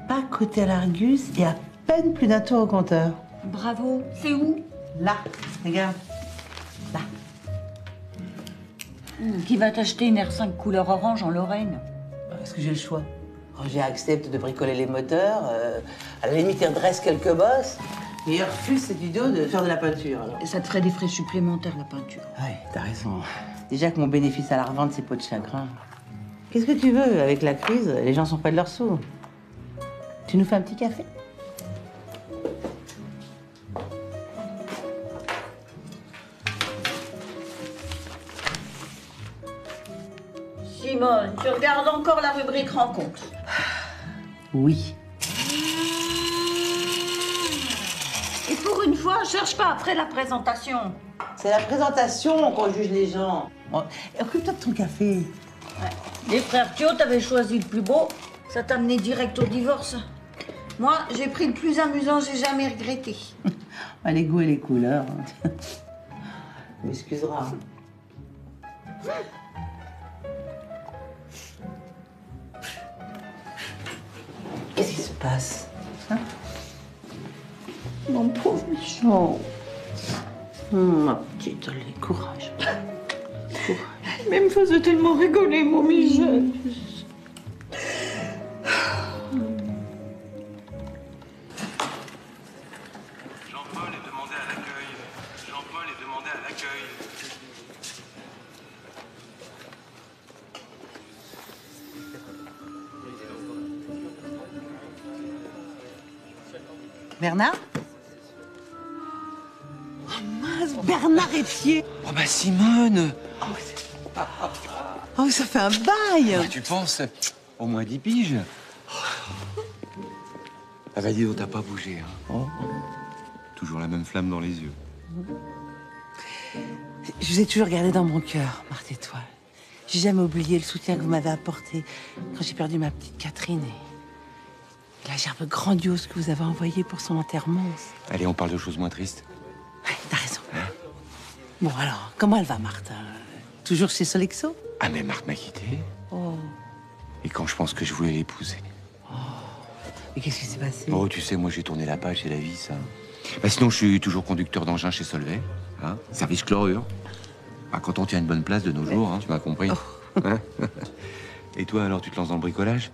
Pas côté à l'Argus et à peine plus d'un tour au compteur. Bravo. C'est où? Là, regarde. Là. Qui va t'acheter une R5 couleur orange en Lorraine? Est-ce que j'ai le choix? Roger accepte de bricoler les moteurs. À la limite, il redresse quelques bosses. Mais il refuse cette idée de faire de la peinture. Alors. Et ça te ferait des frais supplémentaires, la peinture. Ouais, t'as raison. Déjà que mon bénéfice à la revente, c'est peau de chagrin. Qu'est-ce que tu veux? Avec la crise, les gens sont pas de leur sous. Tu nous fais un petit café? Simone, tu regardes encore la rubrique rencontre? Oui. Et pour une fois, cherche pas après la présentation. C'est la présentation qu'on juge les gens. Bon, occupe-toi de ton café. Ouais. Les frères Thio, t'avais choisi le plus beau. Ça t'a mené direct au divorce. Moi, j'ai pris le plus amusant, j'ai jamais regretté. Les goûts et les couleurs. Tu m'excuseras. Qu'est-ce qui se passe? Hein? Mon pauvre Michon. Ma petite, allez, courage. Courage. Mais me faisait tellement rigoler, mon Michel. Jean-Paul est demandé à l'accueil. Jean-Paul est demandé à l'accueil. Bernard? Oh mince, Bernard Éppier. Oh bah Simone! Oh, ça fait un bail. Tu penses? Au moins 10 piges. Ah bah dis donc, t'as pas bougé, hein. Oh. Toujours la même flamme dans les yeux. Je vous ai toujours gardé dans mon cœur, Marthe Étoile. J'ai jamais oublié le soutien que vous m'avez apporté quand j'ai perdu ma petite Catherine et la gerbe grandiose que vous avez envoyée pour son enterrement. Allez, on parle de choses moins tristes. Ouais, t'as raison. Bon, alors, comment elle va, Marthe? Toujours chez Solexo? Ah mais Marthe m'a quitté. Oh. Et quand je pense que je voulais l'épouser. Mais qu'est-ce qui s'est passé? Oh, tu sais, moi j'ai tourné la page, c'est la vie, ça. Bah sinon, je suis toujours conducteur d'engin chez Solvay. Hein, service chlorure. Ah, quand on tient une bonne place de nos jours, hein, tu m'as compris. Hein. Et toi, alors, tu te lances dans le bricolage?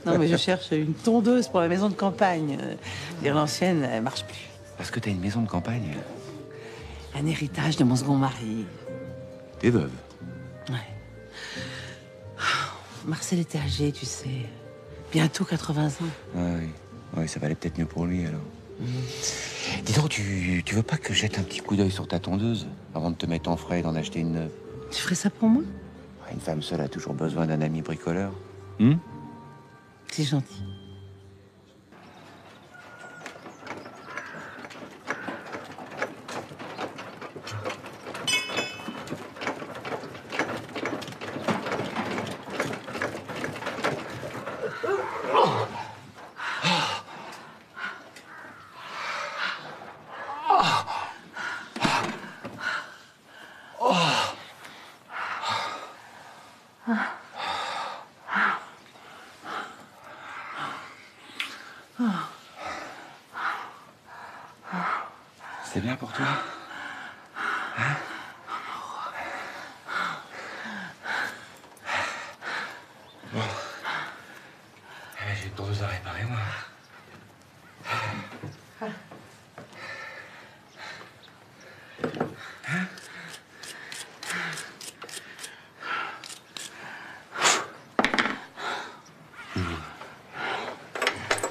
Non, mais je cherche une tondeuse pour ma maison de campagne. Dire l'ancienne, elle marche plus. Parce que t'as une maison de campagne. Un héritage de mon second mari. T'es veuve. Ouais. Marcel était âgé, tu sais. Bientôt 80 ans. Ah, oui. Oui, ça valait peut-être mieux pour lui, alors. Dis donc, tu veux pas que je jette un petit coup d'œil sur ta tondeuse avant de te mettre en frais et d'en acheter une neuve? Tu ferais ça pour moi? Une femme seule a toujours besoin d'un ami bricoleur. C'est gentil. C'est bien pour toi? Hein? Bon. J'ai une tondeuse à réparer, moi. Hein?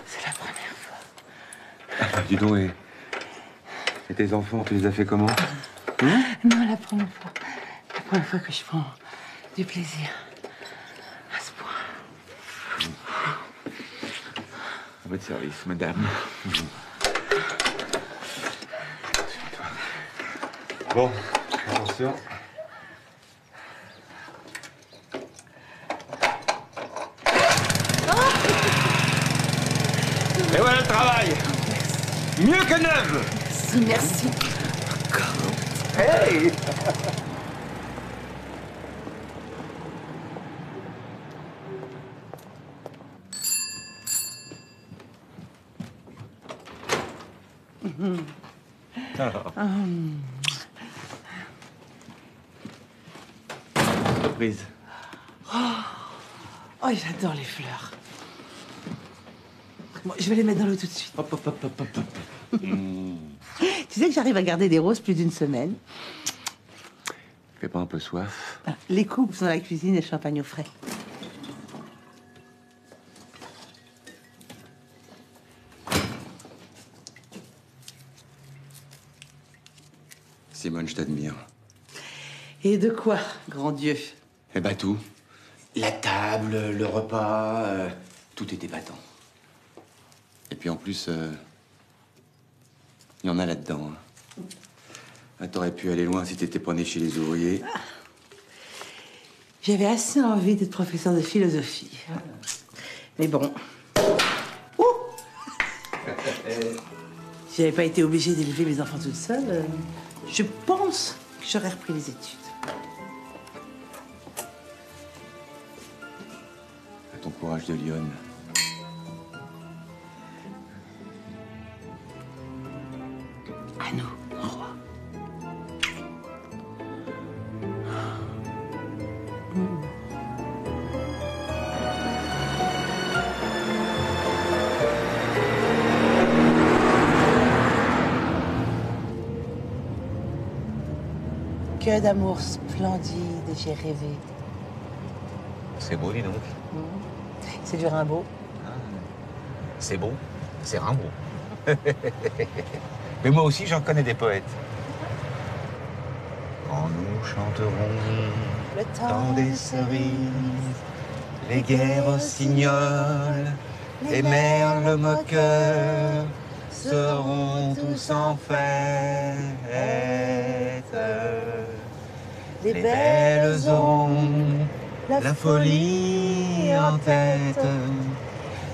C'est la première fois. Ah, dis donc, et tes enfants, tu les as fait comment? Non, la première fois. La première fois que je prends du plaisir. À ce point. À votre service, madame. Bon, attention. Et voilà le travail. Mieux que neuve. Merci, merci. Hey. Surprise. Oh, j'adore les fleurs. Bon, je vais les mettre dans l'eau tout de suite. Hop, hop, hop, hop, hop, hop. Tu sais que j'arrive à garder des roses plus d'une semaine. Fais pas un peu soif? Ah, les coupes sont dans la cuisine et le champagne au frais. Simone, je t'admire. Et de quoi, grand Dieu? Eh ben tout. La table, le repas, tout était épatant. Et puis en plus, il y en a là-dedans. Hein. Ah, t'aurais pu aller loin si t'étais pas né chez les ouvriers. J'avais assez envie d'être professeur de philosophie. Mais bon. Ouh. Si j'avais pas été obligée d'élever mes enfants toute seule, je pense que j'aurais repris les études. À ton courage de lionne. À nous, mon roi. Que d'amour splendide, j'ai rêvé. C'est beau, dis donc. C'est du Rimbaud. C'est beau, c'est Rimbaud. Mais moi aussi, j'en connais des poètes. Quand nous chanterons Le dans des cerises, les guerres rossignols, les merles moqueurs seront tous en fête. Les belles auront la folie en tête.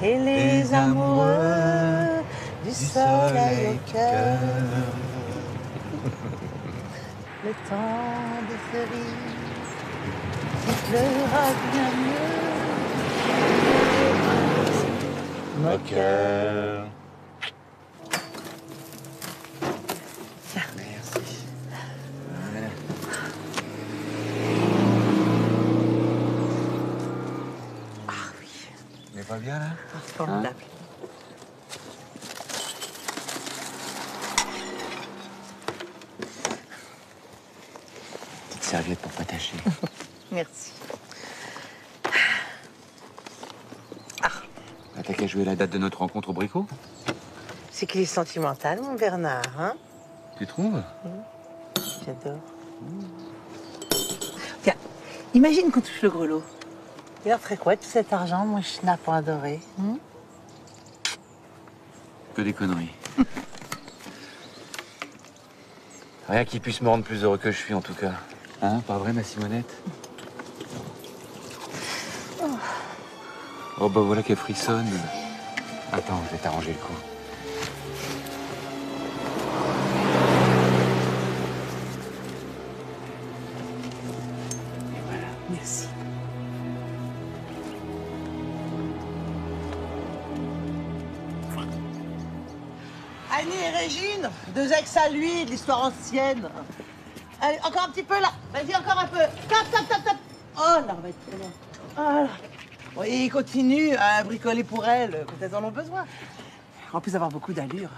Et les amoureux du soleil au cœur. Le temps des cerises, il pleura bien mieux. Moqueur. Tiens. Merci. Voilà. Ah oui, Mais pas bien là? formidable. Petite serviette pour pas tâcher. Merci. Ah, t'as qu'à jouer la date de notre rencontre au bricot? C'est qu'il est sentimental, mon Bernard, hein? Tu trouves? J'adore. Tiens, imagine qu'on touche le grelot. Il leur ferait quoi tout cet argent, mon schnapp adoré? Que des conneries. Rien qui puisse me rendre plus heureux que je suis, en tout cas. Hein, pas vrai, ma Simonette? Oh, bah voilà qu'elle frissonne. Attends, je vais t'arranger le coup. Et voilà. Merci. Annie et Régine, deux ex à lui, de l'histoire ancienne. Allez, encore un petit peu là. Vas-y, encore un peu. Tap, tap, tap, tap. Oh là, on va être trop loin. Oh là. Bon, et il continue à bricoler pour elles quand elles en ont besoin. En plus d'avoir beaucoup d'allure,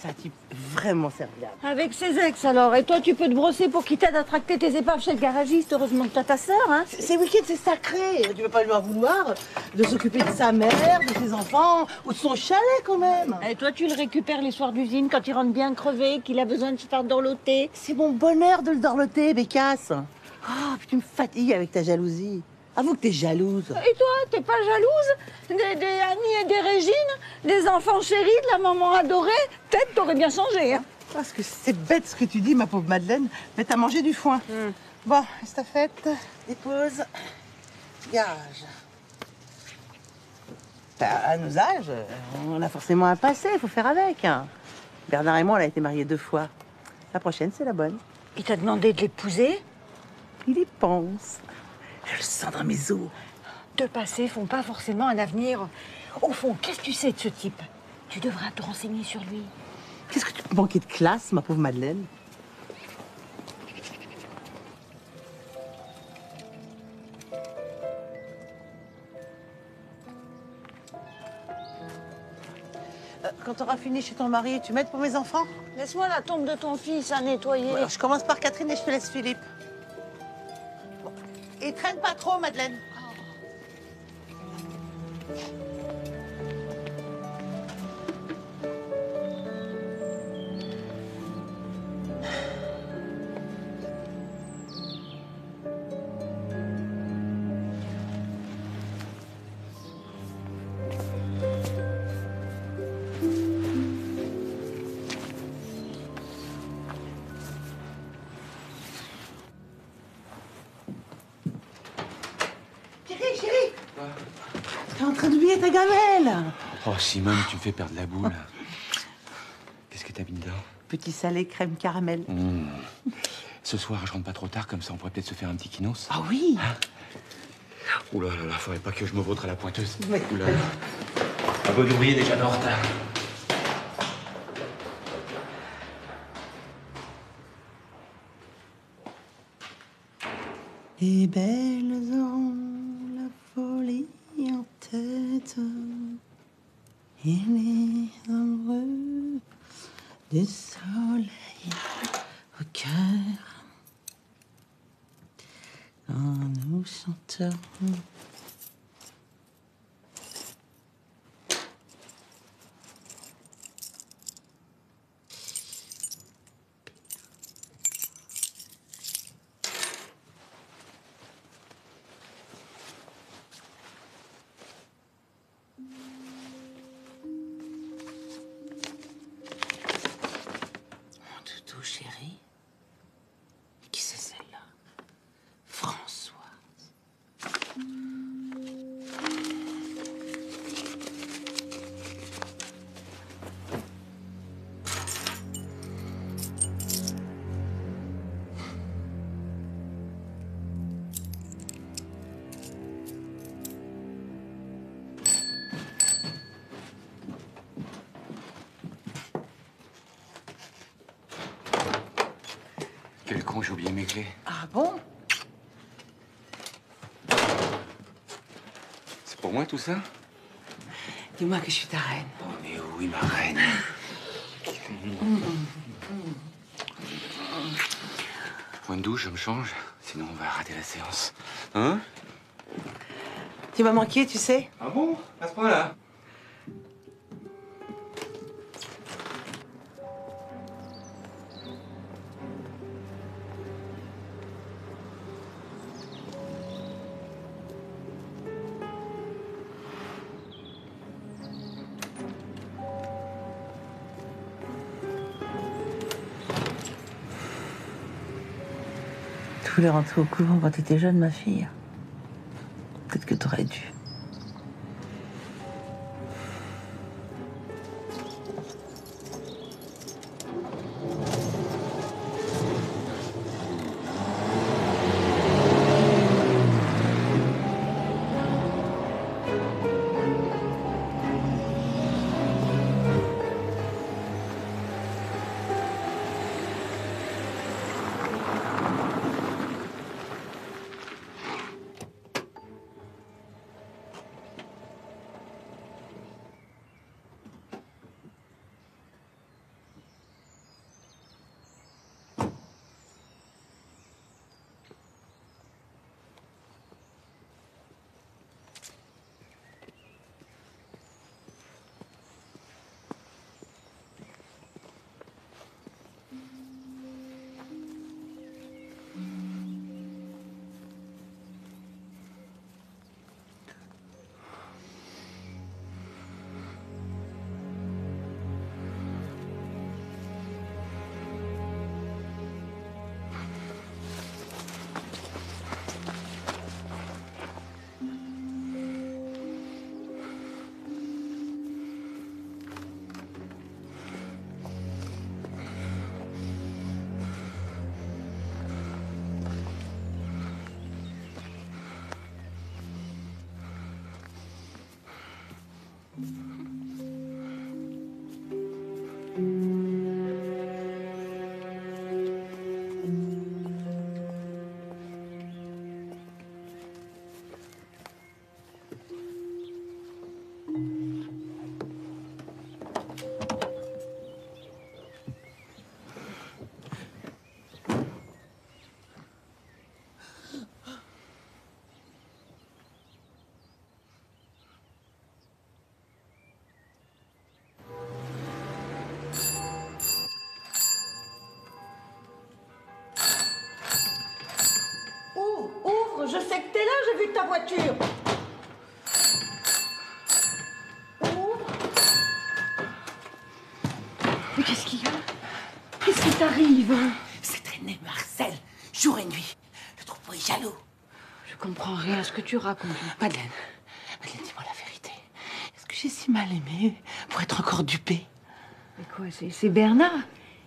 c'est un type vraiment serviable. Avec ses ex alors. Et toi, tu peux te brosser pour qu'il t'aide à tracter tes épaves chez le garagiste. Heureusement que t'as ta sœur, hein. Ces week-ends, c'est sacré. Tu peux pas lui en vouloir de s'occuper de sa mère, de ses enfants ou de son chalet quand même. Et toi, tu le récupères les soirs d'usine quand il rentre bien crevé, qu'il a besoin de se faire dorloter. C'est mon bonheur de le dorloter, Bécasse. Ah, puis tu me fatigues avec ta jalousie. Avoue que t'es jalouse. Et toi, t'es pas jalouse des Annie et des Régine, des enfants chéris, de la maman adorée? Peut-être t'aurais bien changé, hein. Parce que c'est bête ce que tu dis, ma pauvre Madeleine, mais t'as mangé du foin. Bon, estafette, dépose, gage. À nos âges, on a forcément un passé, il faut faire avec. Hein. Bernard et moi, on a été mariés 2 fois. La prochaine, c'est la bonne. Il t'a demandé de l'épouser? Il y pense. Je le sens dans mes os. 2 passés font pas forcément un avenir. Au fond, qu'est-ce que tu sais de ce type? Tu devras te renseigner sur lui. Qu'est-ce que tu peux manquer de classe, ma pauvre Madeleine? Quand tu auras fini chez ton mari, tu m'aides pour mes enfants? Laisse-moi la tombe de ton fils à nettoyer. Alors, je commence par Catherine et je te laisse Philippe. Bon. Et traîne pas trop, Madeleine. Chérie, t'es en train d'oublier ta gamelle. Oh, Simone, tu me fais perdre la boule. Qu'est-ce que t'as mis dedans? Petit salé crème caramel. Ce soir, je rentre pas trop tard, comme ça on pourrait peut-être se faire un petit kinos. Ah oui. Ouh là là, faudrait pas que je me vautre à la pointeuse. Oui. Ouh là là. Un bon ouvrier déjà en retard. Les belles ont la folie en tête et les amoureux du soleil au cœur. Quand nous chanterons. Doudou, chérie. Qui c'est celle-là? Françoise. Quel con, j'ai oublié mes clés. Ah bon? C'est pour moi tout ça? Dis-moi que je suis ta reine. Oh, mais oui, ma reine. Point de douche, je me change. Sinon, on va rater la séance. Hein? Tu m'as manqué, tu sais? Ah bon? À ce point-là? Tu voulais rentrer au couvent quand t'étais jeune, ma fille. Peut-être que t'aurais dû. je sais que t'es là, j'ai vu ta voiture. Ouvre. Mais qu'est-ce qu'il y a? Qu'est-ce qui t'arrive? C'est traîné Marcel, jour et nuit. Le troupeau est jaloux. Je comprends rien à ce que tu racontes. Madeleine, dis-moi la vérité. Est-ce que j'ai si mal aimé pour être encore dupée? Mais quoi, c'est Bernard?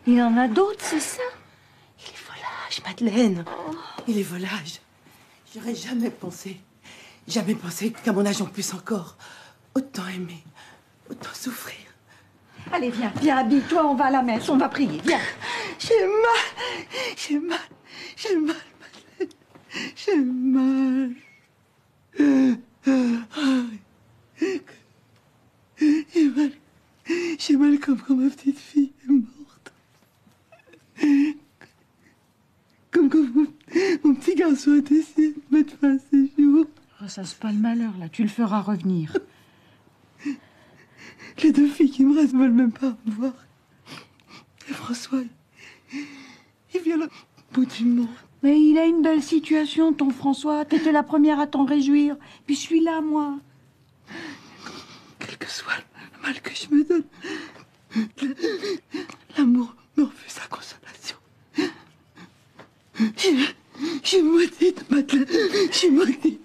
Il en a d'autres, c'est ça? Il est volage, Madeleine. Il est volage. J'aurais jamais pensé qu'à mon âge on puisse encore autant aimer, autant souffrir. Allez, viens, habille-toi, on va à la messe, on va prier, viens. J'ai mal, Madeleine. J'ai mal. J'ai mal comme quand ma petite fille est morte. Comme quand mon petit garçon a essayé de mettre fin à ses jours. Ressasse pas le malheur, là, tu le feras revenir. Les deux filles qui me restent veulent même pas me voir. Et François, il vient là, bout du monde. Mais il a une belle situation, ton François. T'étais la première à t'en réjouir. Puis je suis là, moi. Quel que soit le mal que je me donne, l'amour me refuse sa consolation. Je suis maudite, Madeleine. Je suis maudite.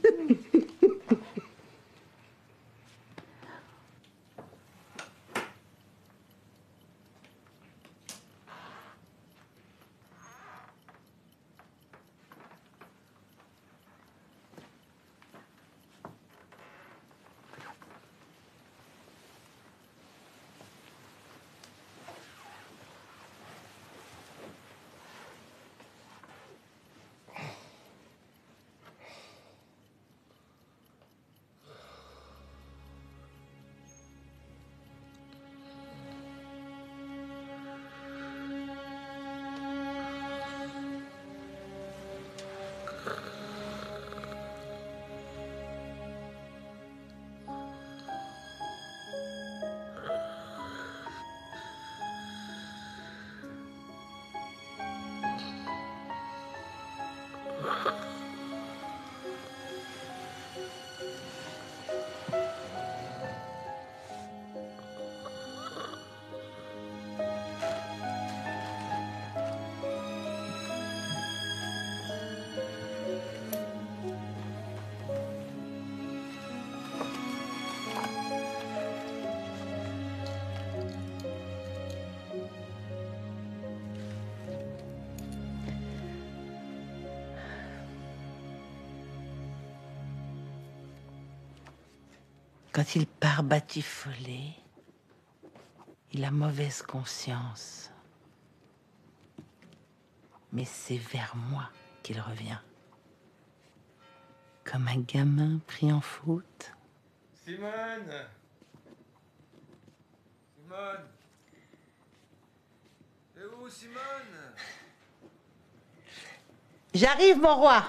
Quand il part batifolé, il a mauvaise conscience. Mais c'est vers moi qu'il revient. Comme un gamin pris en faute. Simone! Simone! T'es où, Simone? J'arrive, mon roi.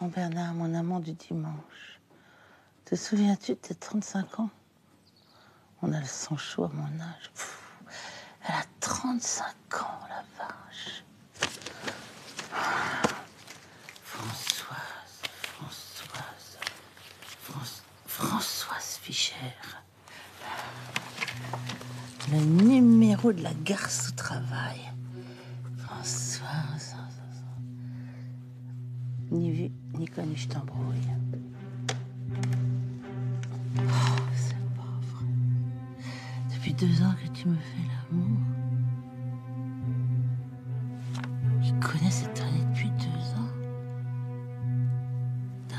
Mon Bernard, mon amant du dimanche, te souviens-tu de tes 35 ans? On a le sang chaud à mon âge. Pff, elle a 35 ans, la vache. Françoise Fischer. Le numéro de la garce au travail. Françoise. Ni vu, ni connu, je t'embrouille. Oh, c'est pas vrai. depuis 2 ans que tu me fais l'amour. Je connais cette année depuis 2 ans.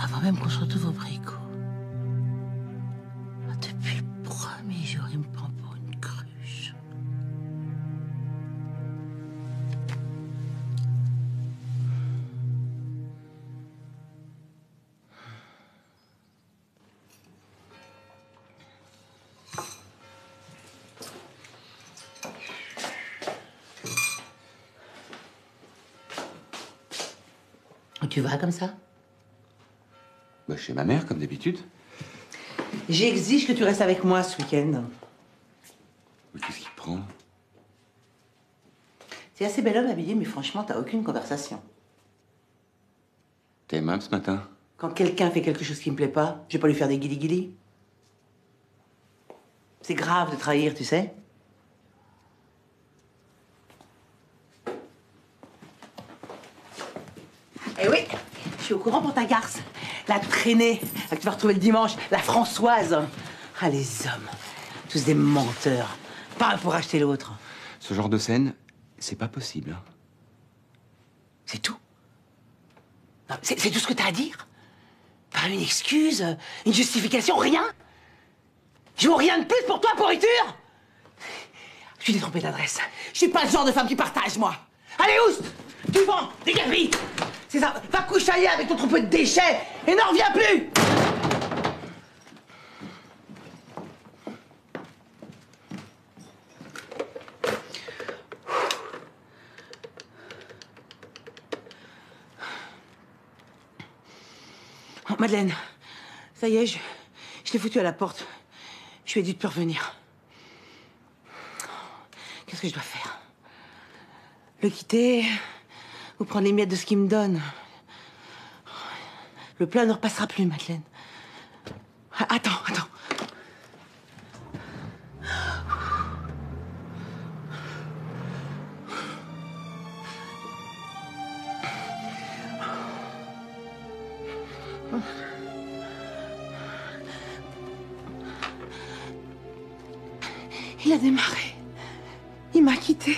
Avant même qu'on se retrouve au bricot. Ah, depuis le premier jour, il me prend pour une cruche. Où tu vas comme ça? Bah, chez ma mère, comme d'habitude. J'exige que tu restes avec moi ce week-end. Mais qu'est-ce qui te prend? T'es assez bel homme habillé, mais franchement, t'as aucune conversation. T'es aimable ce matin? Quand quelqu'un fait quelque chose qui me plaît pas, je vais pas lui faire des guili-guili. C'est grave de trahir, tu sais. Eh oui, je suis au courant pour ta garce. La traînée que tu vas retrouver le dimanche, la Françoise. Ah, les hommes, tous des menteurs. Pas un pour acheter l'autre. Ce genre de scène, c'est pas possible. Hein. C'est tout. Non, c'est tout ce que t'as à dire? Pas une excuse, une justification, rien? Je vaux rien de plus pour toi, pourriture? Je t'ai trompé d'adresse. Je suis pas le genre de femme qui partage, moi. Allez, oust! Tu vends, dégage-lui! C'est ça, va coucher avec ton troupeau de déchets et n'en reviens plus! Oh, Madeleine, ça y est, je l'ai foutu à la porte. Je lui ai dit de plus revenir. Qu'est-ce que je dois faire? Le quitter ou prendre les miettes de ce qu'il me donne? Le plat ne repassera plus, Madeleine. Attends. Il a démarré. Il m'a quitté.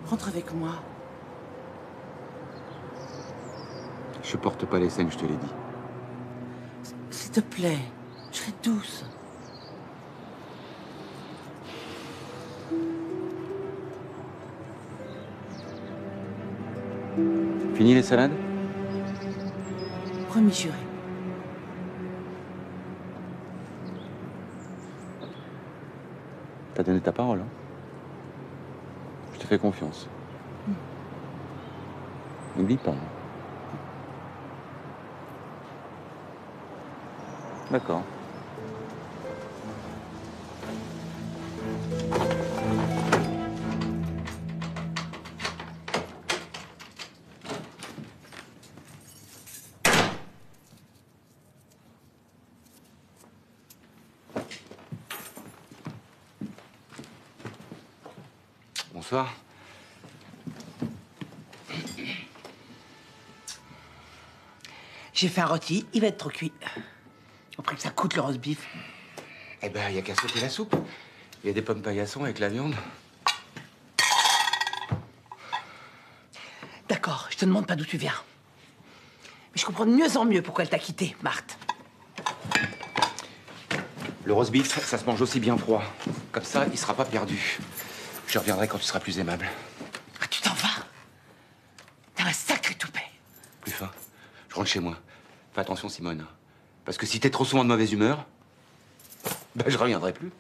Rentre avec moi. Je porte pas les scènes, je te l'ai dit. S'il te plaît, je serai douce. Fini les salades? Promis juré. T'as donné ta parole, hein? Je te fais confiance. N'oublie pas. Hein. D'accord. Bonsoir. J'ai fait un rôti, il va être trop cuit. Après que ça coûte le roast beef. Eh ben, il y a qu'à sauter la soupe. Il y a des pommes paillasson avec la viande. D'accord, je te demande pas d'où tu viens. Mais je comprends de mieux en mieux pourquoi elle t'a quitté, Marthe. Le roast beef, ça se mange aussi bien froid. Comme ça, il sera pas perdu. Je reviendrai quand tu seras plus aimable. Ah, tu t'en vas? T'as un sacré toupet. Plus fin. Je rentre chez moi. Fais attention, Simone. Parce que si t'es trop souvent de mauvaise humeur, ben je reviendrai plus.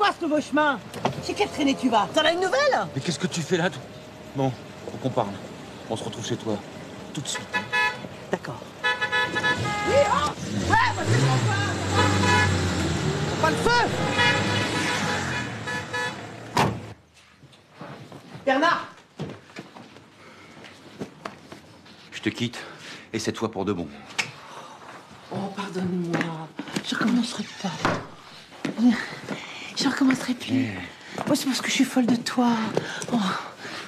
quoi ce nouveau chemin? Chez quelle traînée tu vas? T'en as une nouvelle? Mais qu'est-ce que tu fais là, toi? Bon, faut qu'on parle. On se retrouve chez toi. Tout de suite. D'accord. Oui, oh ouais, bah c'est bon, pas le feu! Bernard! Je te quitte. Et cette fois pour de bon. Oh, pardonne-moi. Je recommencerai pas. Je recommencerai plus. Moi, c'est parce que je suis folle de toi. Oh,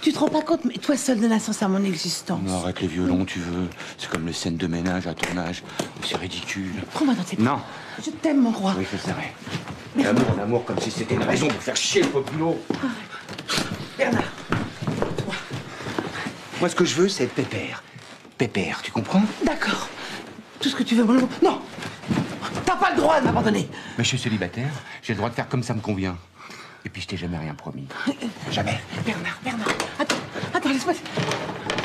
tu te rends pas compte, mais toi seul donne un sens à mon existence. Non, arrête les violons, tu veux. C'est comme les scènes de ménage à ton âge. C'est ridicule. Prends-moi dans tes bras. Non. Je t'aime, mon roi. Oui, je sais. L'amour, comme si c'était une raison pour faire chier le populo. Bernard. Moi, ce que je veux, c'est être pépère. Pépère, tu comprends? D'accord. Tout ce que tu veux, mon amour. Non. T'as pas le droit de m'abandonner. Mais je suis célibataire. J'ai le droit de faire comme ça me convient. Et puis, je t'ai jamais rien promis. Jamais. Bernard. Attends, laisse-moi.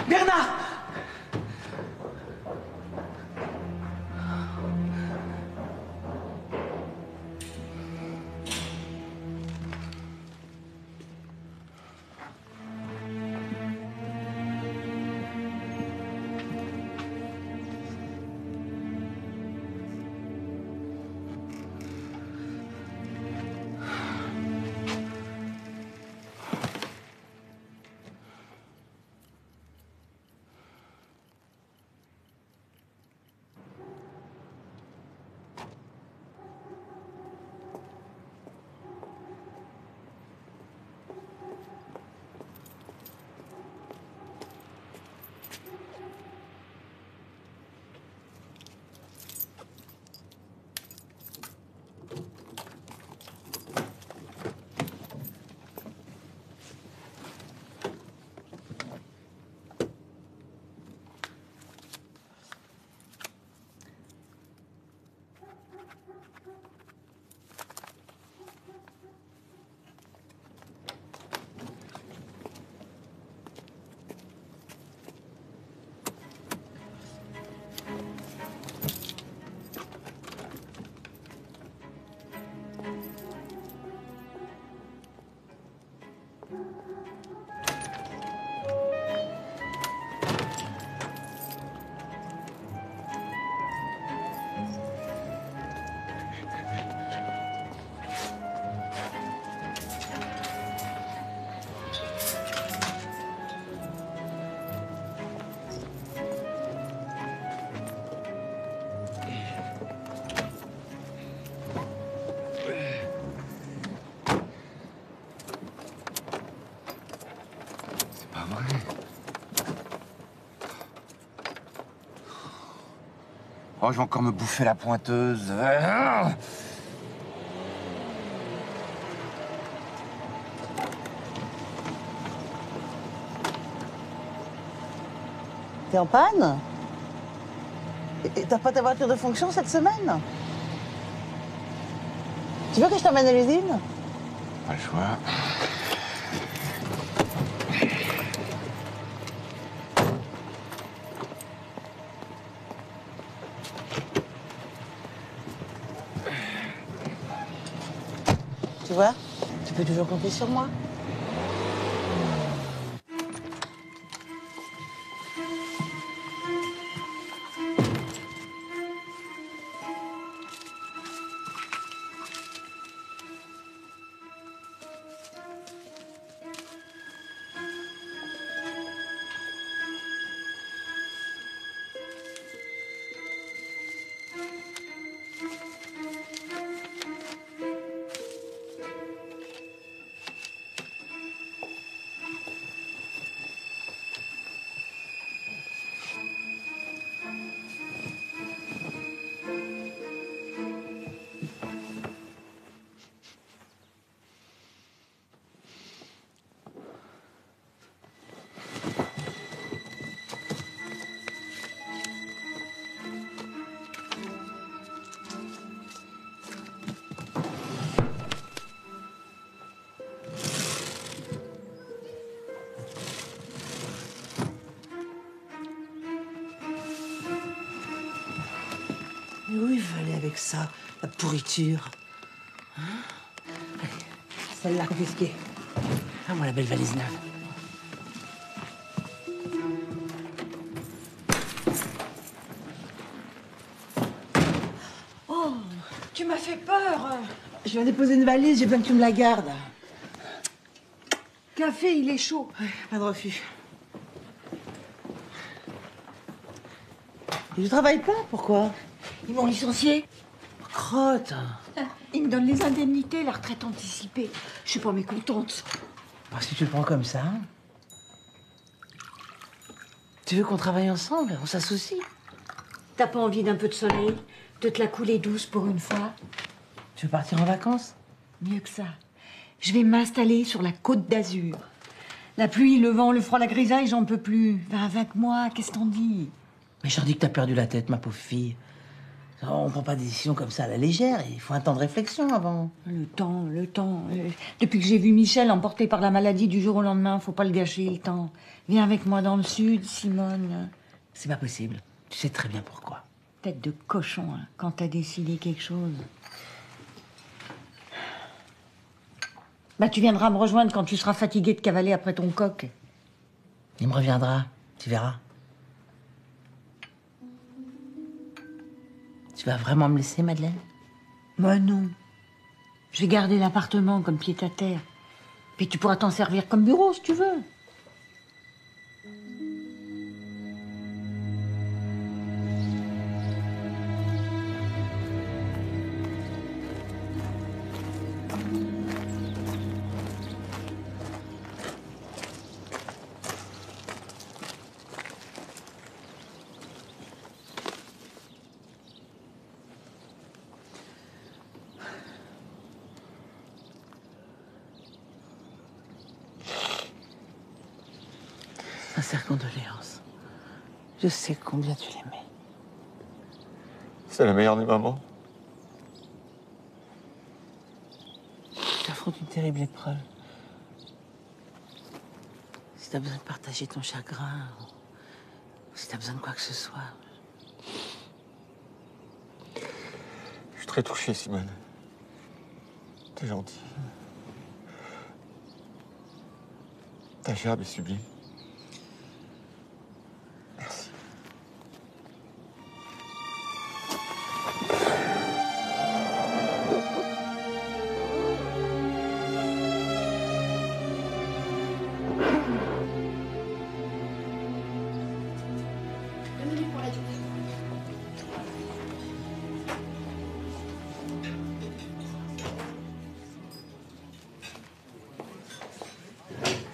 Bernard! Oh, je vais encore me bouffer la pointeuse. T'es en panne? Et t'as pas ta voiture de fonction cette semaine? Tu veux que je t'emmène à l'usine? Pas le choix. Tu vois, tu peux toujours compter sur moi. Mais où il veut aller avec ça, la pourriture? Hein? Allez, celle-là confisquée. Ah, moi, la belle valise neuve. Oh, tu m'as fait peur. Je viens déposer une valise, j'ai besoin que tu me la gardes. Café, il est chaud. Pas de refus. Et tu travailles pas? Pourquoi? Ils m'ont licencié. Crotte. Ils me donnent les indemnités, la retraite anticipée. Je suis pas mécontente. Alors, si tu le prends comme ça, tu veux qu'on travaille ensemble? On s'associe? T'as pas envie d'un peu de soleil? De te la couler douce pour une fois? Tu veux partir en vacances? Mieux que ça. Je vais m'installer sur la Côte d'Azur. La pluie, le vent, le froid, la grisaille, j'en peux plus. Va avec moi, qu'est-ce qu'on dit? Mais je leur dis que t'as perdu la tête, ma pauvre fille. On prend pas des décisions comme ça à la légère. Il faut un temps de réflexion avant. Le temps, le temps. Depuis que j'ai vu Michel emporté par la maladie du jour au lendemain, faut pas le gâcher, le temps. Viens avec moi dans le sud, Simone. C'est pas possible. Tu sais très bien pourquoi. Tête de cochon, hein, quand t'as décidé quelque chose. Bah, tu viendras me rejoindre quand tu seras fatigué de cavaler après ton coq. Il me reviendra, tu verras. Tu vas vraiment me laisser, Madeleine? Bah non. Je vais garder l'appartement comme pied à terre. Puis tu pourras t'en servir comme bureau si tu veux. Sincère condoléance. Je sais combien tu l'aimais. C'est la meilleure des mamans. Tu affrontes une terrible épreuve. Si t'as besoin de partager ton chagrin, ou si t'as besoin de quoi que ce soit. Je suis très touché, Simone. T'es gentille. Ta gerbe est sublime. Merci.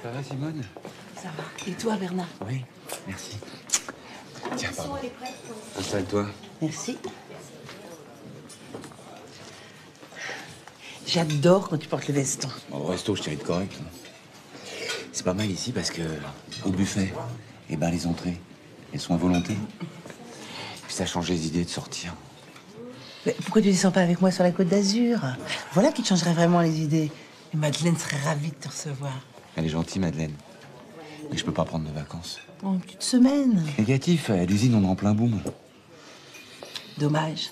Ça va, Simone? Ça va. Et toi, Bernard? Oui, merci. Tiens, pardon. Installe-toi. Merci. J'adore quand tu portes le veston. Au resto, je t'ai de correct. C'est pas mal ici parce que, au buffet, eh ben, les entrées, elles sont à volonté. Puis ça change les idées de sortir. Mais pourquoi tu descends pas avec moi sur la Côte d'Azur? Voilà qui te changerait vraiment les idées. Et Madeleine serait ravie de te recevoir. Elle est gentille, Madeleine. Mais je peux pas prendre de vacances. En une petite semaine. Négatif, à l'usine, on est en plein boom. Dommage.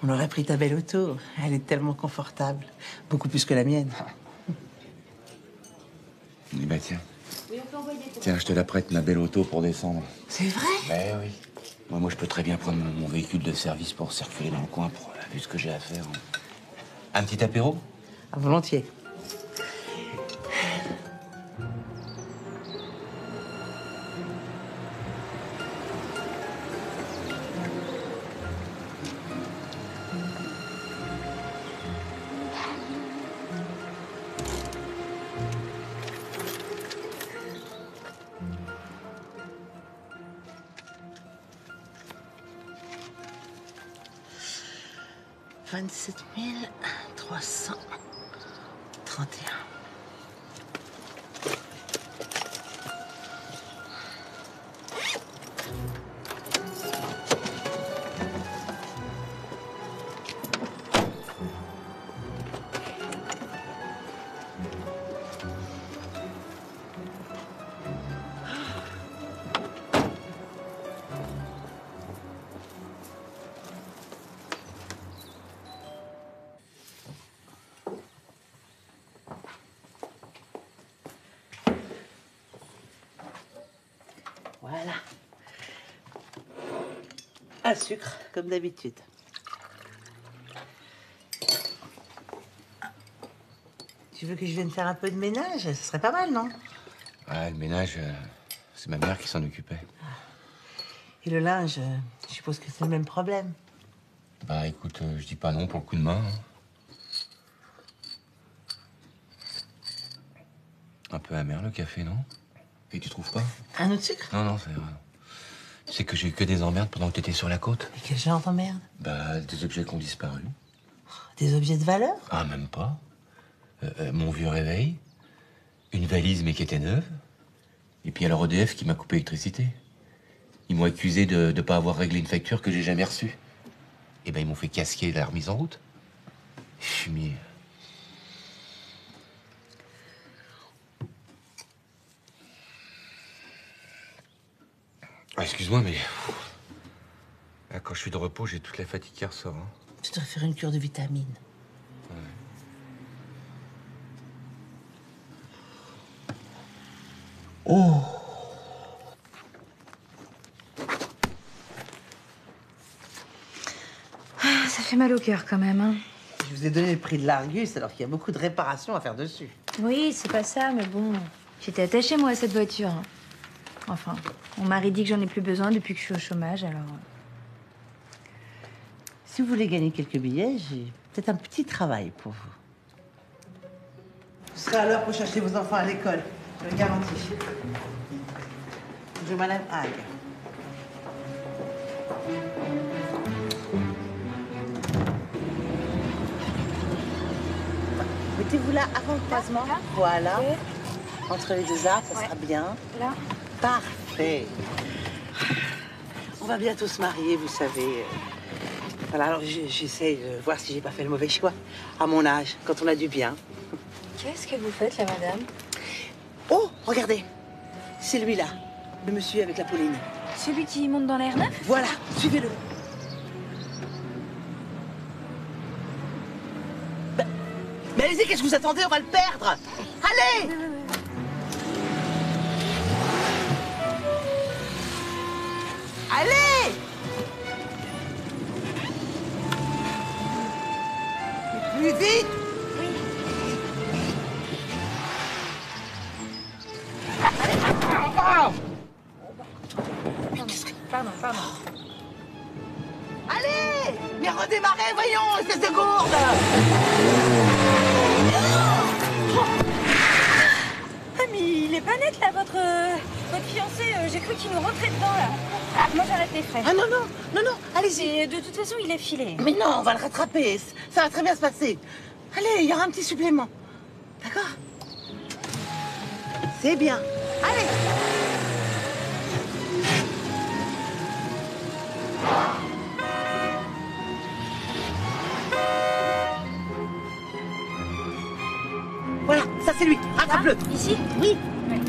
On aurait pris ta belle auto. Elle est tellement confortable. Beaucoup plus que la mienne. Eh ben tiens. Tiens, je te la prête, ma belle auto, pour descendre. C'est vrai? Ben oui. Moi, je peux très bien prendre mon véhicule de service pour circuler dans le coin, pour vu ce que j'ai à faire. Un petit apéro? Ah, volontiers. « 27 331. » Voilà. Un sucre, comme d'habitude. Tu veux que je vienne faire un peu de ménage? Ce serait pas mal, non? Ouais, le ménage, c'est ma mère qui s'en occupait. Et le linge, je suppose que c'est le même problème. Bah écoute, je dis pas non pour le coup de main. Hein. Un peu amer le café, non? Et tu trouves pas? Un autre sucre? Non, non, c'est vrai. Tu sais que j'ai eu que des emmerdes pendant que t'étais sur la côte? Mais quel genre d'emmerde? Bah, des objets qui ont disparu. Des objets de valeur? Ah, même pas. Mon vieux réveil, une valise mais qui était neuve, et puis alors EDF qui m'a coupé l'électricité. Ils m'ont accusé de ne pas avoir réglé une facture que j'ai jamais reçue. Et ben ils m'ont fait casquer la remise en route. Fumier. Ah, excuse-moi, mais là, quand je suis de repos, j'ai toute la fatigue qui ressort. Hein. Tu devrais faire une cure de vitamines. Oh! Ah, ça fait mal au cœur quand même, hein. Je vous ai donné le prix de l'Argus alors qu'il y a beaucoup de réparations à faire dessus. Oui, c'est pas ça, mais bon, j'étais attachée moi à cette voiture. Hein. Enfin, mon mari dit que j'en ai plus besoin depuis que je suis au chômage, alors... Si vous voulez gagner quelques billets, j'ai peut-être un petit travail pour vous. Vous serez à l'heure pour chercher vos enfants à l'école, je le garantis. Bonjour, Madame Hague. Mettez-vous là avant le croisement. Là. Voilà. Ok. Entre les deux arbres, ça Ouais. sera bien. Là. Parfait. On va bientôt se marier, vous savez. Voilà, alors j'essaye de voir si j'ai pas fait le mauvais choix. À mon âge, quand on a du bien. Qu'est-ce que vous faites là, madame? Oh, regardez. C'est lui là, le monsieur avec la Pauline. Celui qui monte dans l'air neuf? Voilà, suivez-le. Mais allez-y, qu'est-ce que vous attendez? On va le perdre. Allez! Allez! Plus vite! Pardon. Allez! Mais redémarrez, voyons, espèce de gourde! Ah, mais il est pas net là, votre fiancé. J'ai cru qu'il nous rentrait dedans là. Ah, moi j'arrête les frais. Ah non, allez-y. Et de toute façon, il est filé. Mais non, on va le rattraper. Ça va très bien se passer. Allez, il y aura un petit supplément. D'accord? C'est bien. Allez! Voilà, ça c'est lui. Rattrape-le. Ici? Oui. Ouais.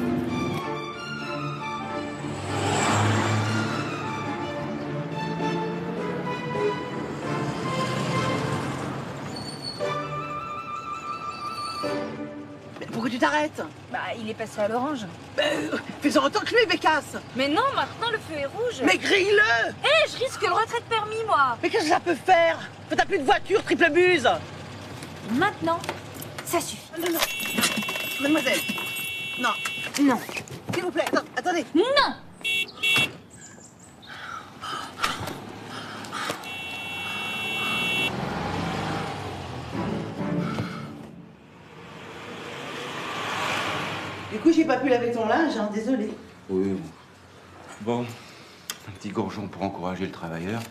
Mais pourquoi tu t'arrêtes? Bah, il est passé à l'orange. Fais-en autant que lui, Bécasse. Mais non, maintenant le feu est rouge. Mais grille-le. Hé, je risque le retrait de permis, moi. Mais qu'est-ce que ça peut faire? T'as plus de voiture, triple buse. Maintenant, ça suffit. Non. Mademoiselle. Non. Non. S'il vous plaît, attendez. Non. Du coup, j'ai pas pu laver ton linge, hein, désolé. Oui. Bon, un petit gorgeon pour encourager le travailleur.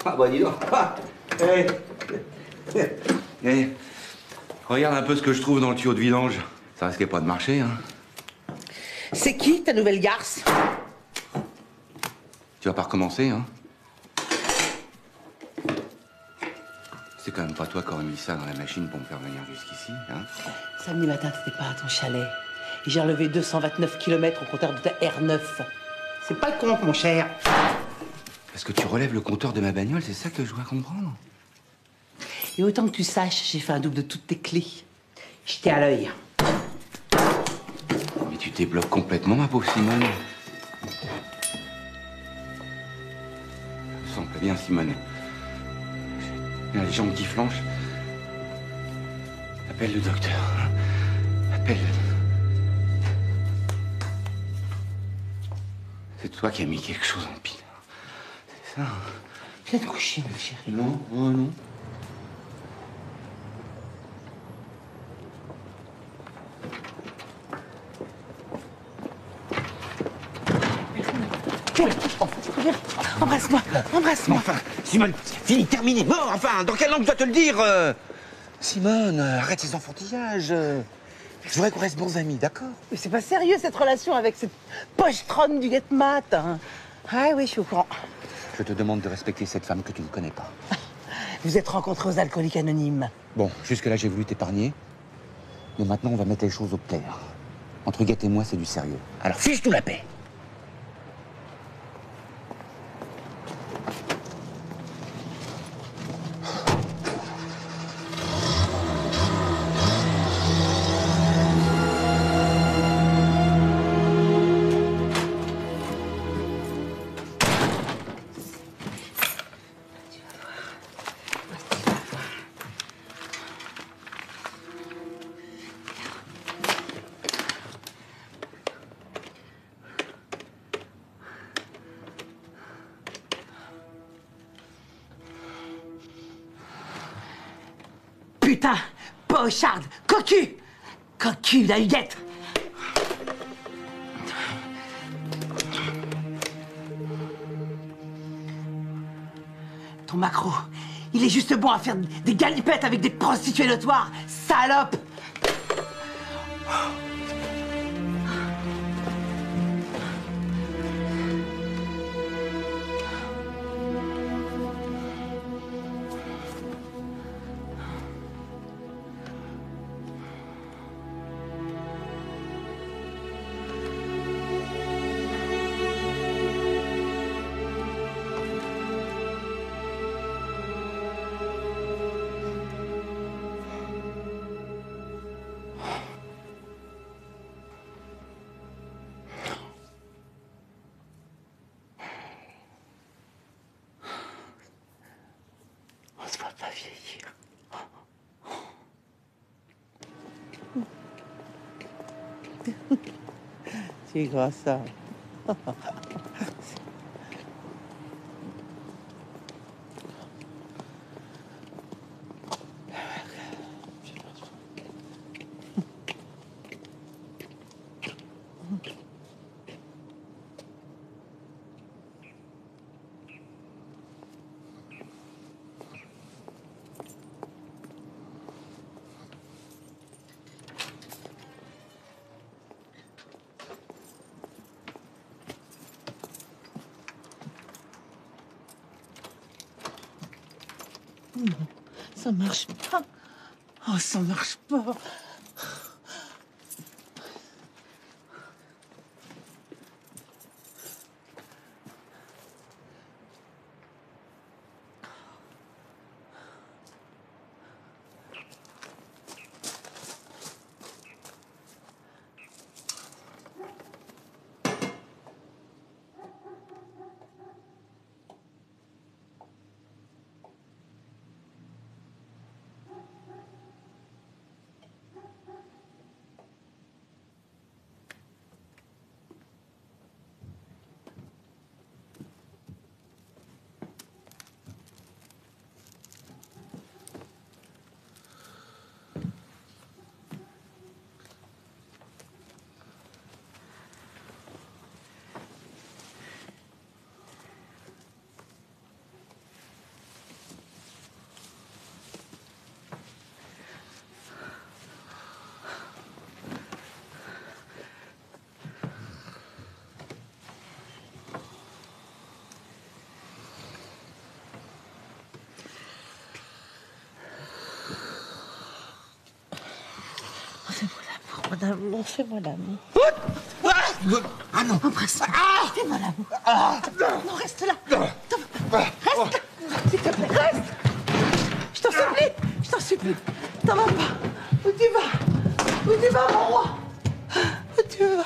Ah bah dis donc. Ah. Regarde un peu ce que je trouve dans le tuyau de vidange. Ça risquait pas de marcher, hein. C'est qui, ta nouvelle garce? Tu vas pas recommencer, hein. C'est quand même pas toi qui aurais mis ça dans la machine pour me faire venir jusqu'ici, hein? Samedi matin, t'étais pas à ton chalet. Et j'ai relevé 229 km au compteur de ta R9. C'est pas le compte, mon cher. Parce que tu relèves le compteur de ma bagnole, c'est ça que je dois comprendre? Et autant que tu saches, j'ai fait un double de toutes tes clés. J'étais à l'œil. Mais tu débloques complètement, ma pauvre Simone. Je sens pas bien, Simone. J'ai les jambes qui flanchent. Appelle le docteur. Appelle-le. C'est toi qui as mis quelque chose en pile. C'est ça, hein? Viens te coucher, mon chéri. Non, oh non. Embrasse-moi, embrasse-moi. Enfin, Simone, fini, terminé, mort, enfin, dans quelle langue je dois te le dire Simone, arrête ces enfantillages. Je voudrais qu'on reste bons amis, d'accord? Mais c'est pas sérieux cette relation avec cette pochetronne du guet-mat. Hein. Ah oui, je suis au courant. Je te demande de respecter cette femme que tu ne connais pas. Vous êtes rencontrés aux Alcooliques Anonymes. Bon, jusque-là, j'ai voulu t'épargner. Mais maintenant, on va mettre les choses au clair. Entre Guette et moi, c'est du sérieux. Alors, fiche-nous la paix. Putain, pocharde, cocu, cocu, la huguette. Ton macro, il est juste bon à faire des galipettes avec des prostituées notoires, salope. On se voit pas vieillir. C'est grâce à ça. Non, ça marche pas. Oh, ça marche pas. l'amour, fais-moi l'amour. Ah non. Embrasse-moi. Fais-moi l'amour. Non, reste là. Reste là. S'il te plaît, reste. Je t'en supplie. Je t'en supplie. T'en vas pas. Où tu vas? Où tu vas, mon roi? Où tu vas?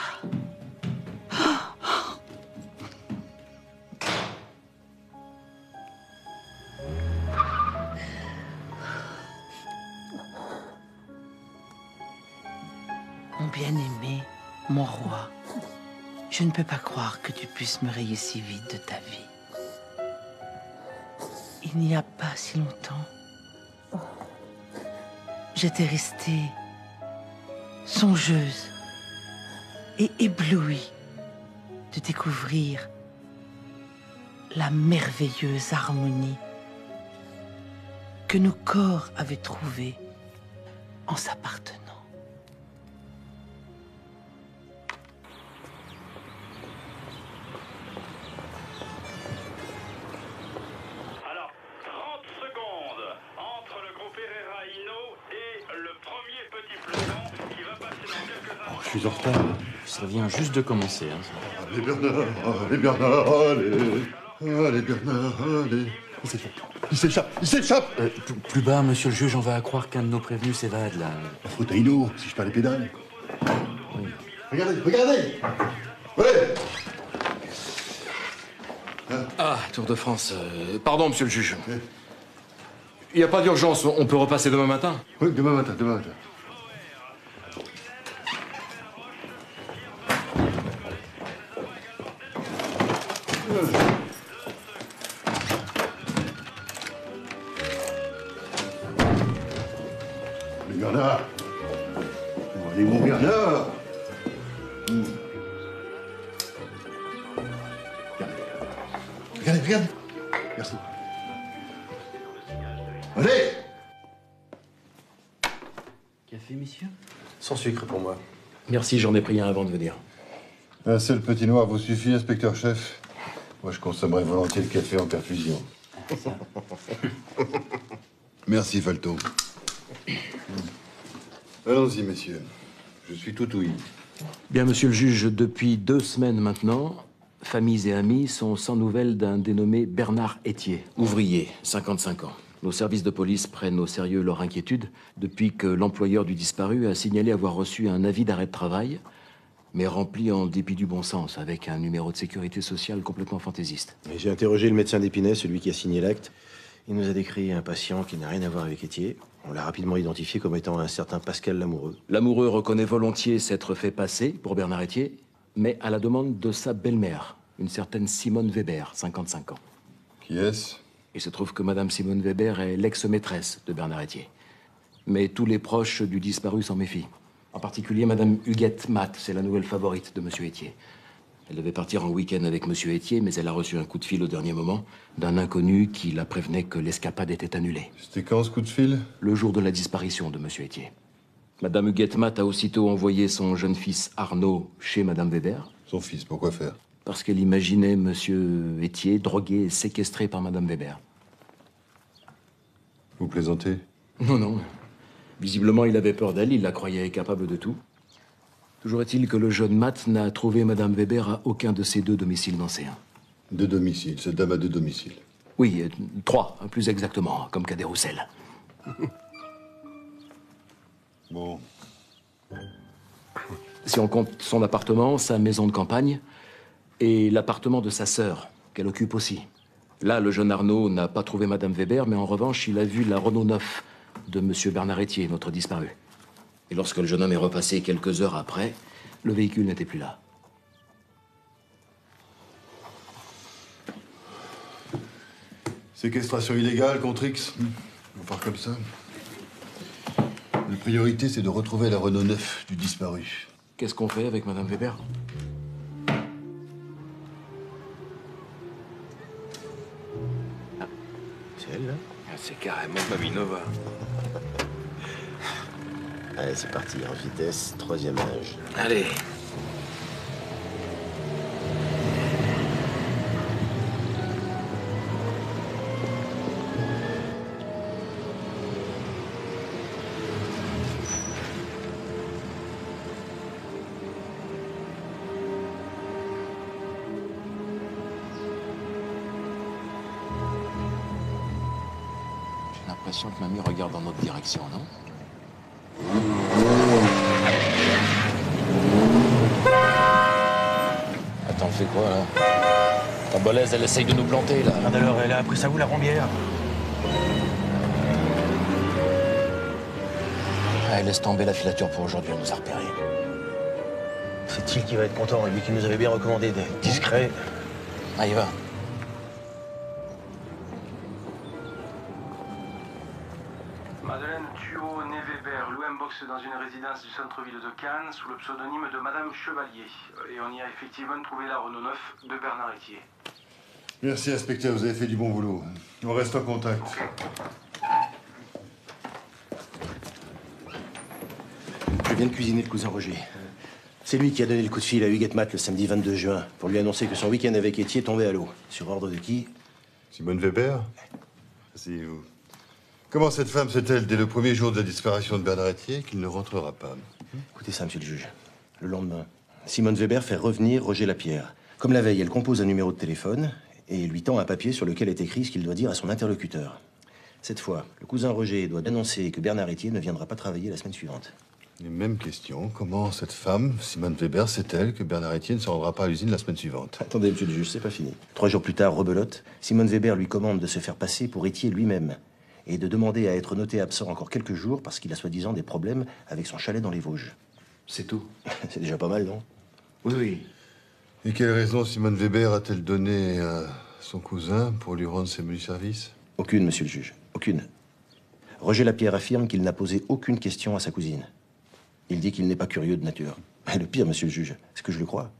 Mon bien-aimé, mon roi, je ne peux pas croire que tu puisses me rayer si vite de ta vie. Il n'y a pas si longtemps, j'étais restée songeuse et éblouie de découvrir la merveilleuse harmonie que nos corps avaient trouvée en s'appartenant. Alors, 30 secondes entre le groupe Herrera Hino et le premier petit peloton qui va passer dans quelques instants. Je suis en retard. Ça vient juste de commencer. Hein. Allez Bernard, allez. Allez Bernard, allez. Il s'échappe. Plus bas, monsieur le juge, on va croire qu'un de nos prévenus s'évade, là. La faute à Hino, si je perds les pédales. Oui. Regardez. Ouais. Ah, Tour de France. Pardon, monsieur le juge. Il n'y a pas d'urgence, on peut repasser demain matin? Oui, demain matin. Mais Bernard. Allez, mon Bernard. Regardez. Merci. Allez. Café, messieurs? Sans sucre pour moi. Merci, j'en ai pris un avant de venir. Un seul petit noir vous suffit, inspecteur-chef. Moi, je consommerais volontiers le café en perfusion. Merci, Falto. Allons-y, messieurs. Je suis tout ouïe. Bien, monsieur le juge, depuis 2 semaines maintenant, familles et amis sont sans nouvelles d'un dénommé Bernard Etier, ouvrier, 55 ans. Nos services de police prennent au sérieux leur inquiétude depuis que l'employeur du disparu a signalé avoir reçu un avis d'arrêt de travail, mais rempli en dépit du bon sens, avec un numéro de sécurité sociale complètement fantaisiste. Et j'ai interrogé le médecin d'Épinay, celui qui a signé l'acte. Il nous a décrit un patient qui n'a rien à voir avec Etier. On l'a rapidement identifié comme étant un certain Pascal Lamoureux. L'amoureux reconnaît volontiers s'être fait passer pour Bernard Etier, mais à la demande de sa belle-mère, une certaine Simone Weber, 55 ans. Qui est-ce? Il se trouve que Madame Simone Weber est l'ex-maîtresse de Bernard Etier. Mais tous les proches du disparu s'en méfient. En particulier Madame Huguette Matt, c'est la nouvelle favorite de Monsieur Etier. Elle devait partir en week-end avec Monsieur Etier, mais elle a reçu un coup de fil au dernier moment d'un inconnu qui la prévenait que l'escapade était annulée. C'était quand ce coup de fil? Le jour de la disparition de Monsieur Etier. Madame Huguette Matt a aussitôt envoyé son jeune fils Arnaud chez Madame Weber. Son fils, pourquoi faire? Parce qu'elle imaginait Monsieur Etier drogué et séquestré par Madame Weber. Vous plaisantez? Non. Visiblement, il avait peur d'elle, il la croyait capable de tout. Toujours est-il que le jeune Matt n'a trouvé Madame Weber à aucun de ses 2 domiciles nancéens. 2 domiciles, cette dame a 2 domiciles. Oui, 3, plus exactement, comme Cadet-Roussel. Bon. Si on compte son appartement, sa maison de campagne, et l'appartement de sa sœur, qu'elle occupe aussi. Là, le jeune Arnaud n'a pas trouvé Madame Weber, mais en revanche, il a vu la Renault 9 de Monsieur Bernard Etier, notre disparu. Et lorsque le jeune homme est repassé quelques heures après, le véhicule n'était plus là. Séquestration illégale contre X. On part comme ça. La priorité, c'est de retrouver la Renault 9 du disparu. Qu'est-ce qu'on fait avec Madame Weber? C'est elle, là? C'est carrément Maminova. Allez, c'est parti, en vitesse, 3e âge. Allez. l'impression que mamie regarde dans notre direction, non? Attends, on fait quoi, là? Ta bolaise, elle essaye de nous planter, là. Merde alors, elle a appris ça où, la bombière? Elle laisse tomber la filature pour aujourd'hui, elle nous a repérés. C'est il qui va être content, lui qui nous avait bien recommandé d'être discret. Allez, va. Madeleine Thuot-Né Weber loue un box dans une résidence du centre-ville de Cannes sous le pseudonyme de Madame Chevalier. Et on y a effectivement trouvé la Renault 9 de Bernard Etier. Merci, inspecteur, vous avez fait du bon boulot. On reste en contact. Je viens de cuisiner le cousin Roger. C'est lui qui a donné le coup de fil à Huguette Matt le samedi 22 juin pour lui annoncer que son week-end avec Etier tombait à l'eau. Sur ordre de qui? Simone Weber? Asseyez-vous. Comment cette femme sait-elle, dès le premier jour de la disparition de Bernard Etier, qu'il ne rentrera pas? Écoutez ça, monsieur le juge. Le lendemain, Simone Weber fait revenir Roger Lapierre. Comme la veille, elle compose un numéro de téléphone et lui tend un papier sur lequel est écrit ce qu'il doit dire à son interlocuteur. Cette fois, le cousin Roger doit annoncer que Bernard Etier ne viendra pas travailler la semaine suivante. Les mêmes questions. Comment cette femme, Simone Weber, sait-elle que Bernard Etier ne se rendra pas à l'usine la semaine suivante? Attendez, monsieur le juge, c'est pas fini. 3 jours plus tard, rebelote, Simone Weber lui commande de se faire passer pour Etier lui-même et de demander à être noté absent encore quelques jours parce qu'il a soi-disant des problèmes avec son chalet dans les Vosges. C'est tout. C'est déjà pas mal, non? Oui, oui. Et quelle raison Simone Weber a-t-elle donné à son cousin pour lui rendre ses menus services? Aucune, monsieur le juge. Aucune. Roger Lapierre affirme qu'il n'a posé aucune question à sa cousine. Il dit qu'il n'est pas curieux de nature. Et le pire, monsieur le juge, c'est que je le crois.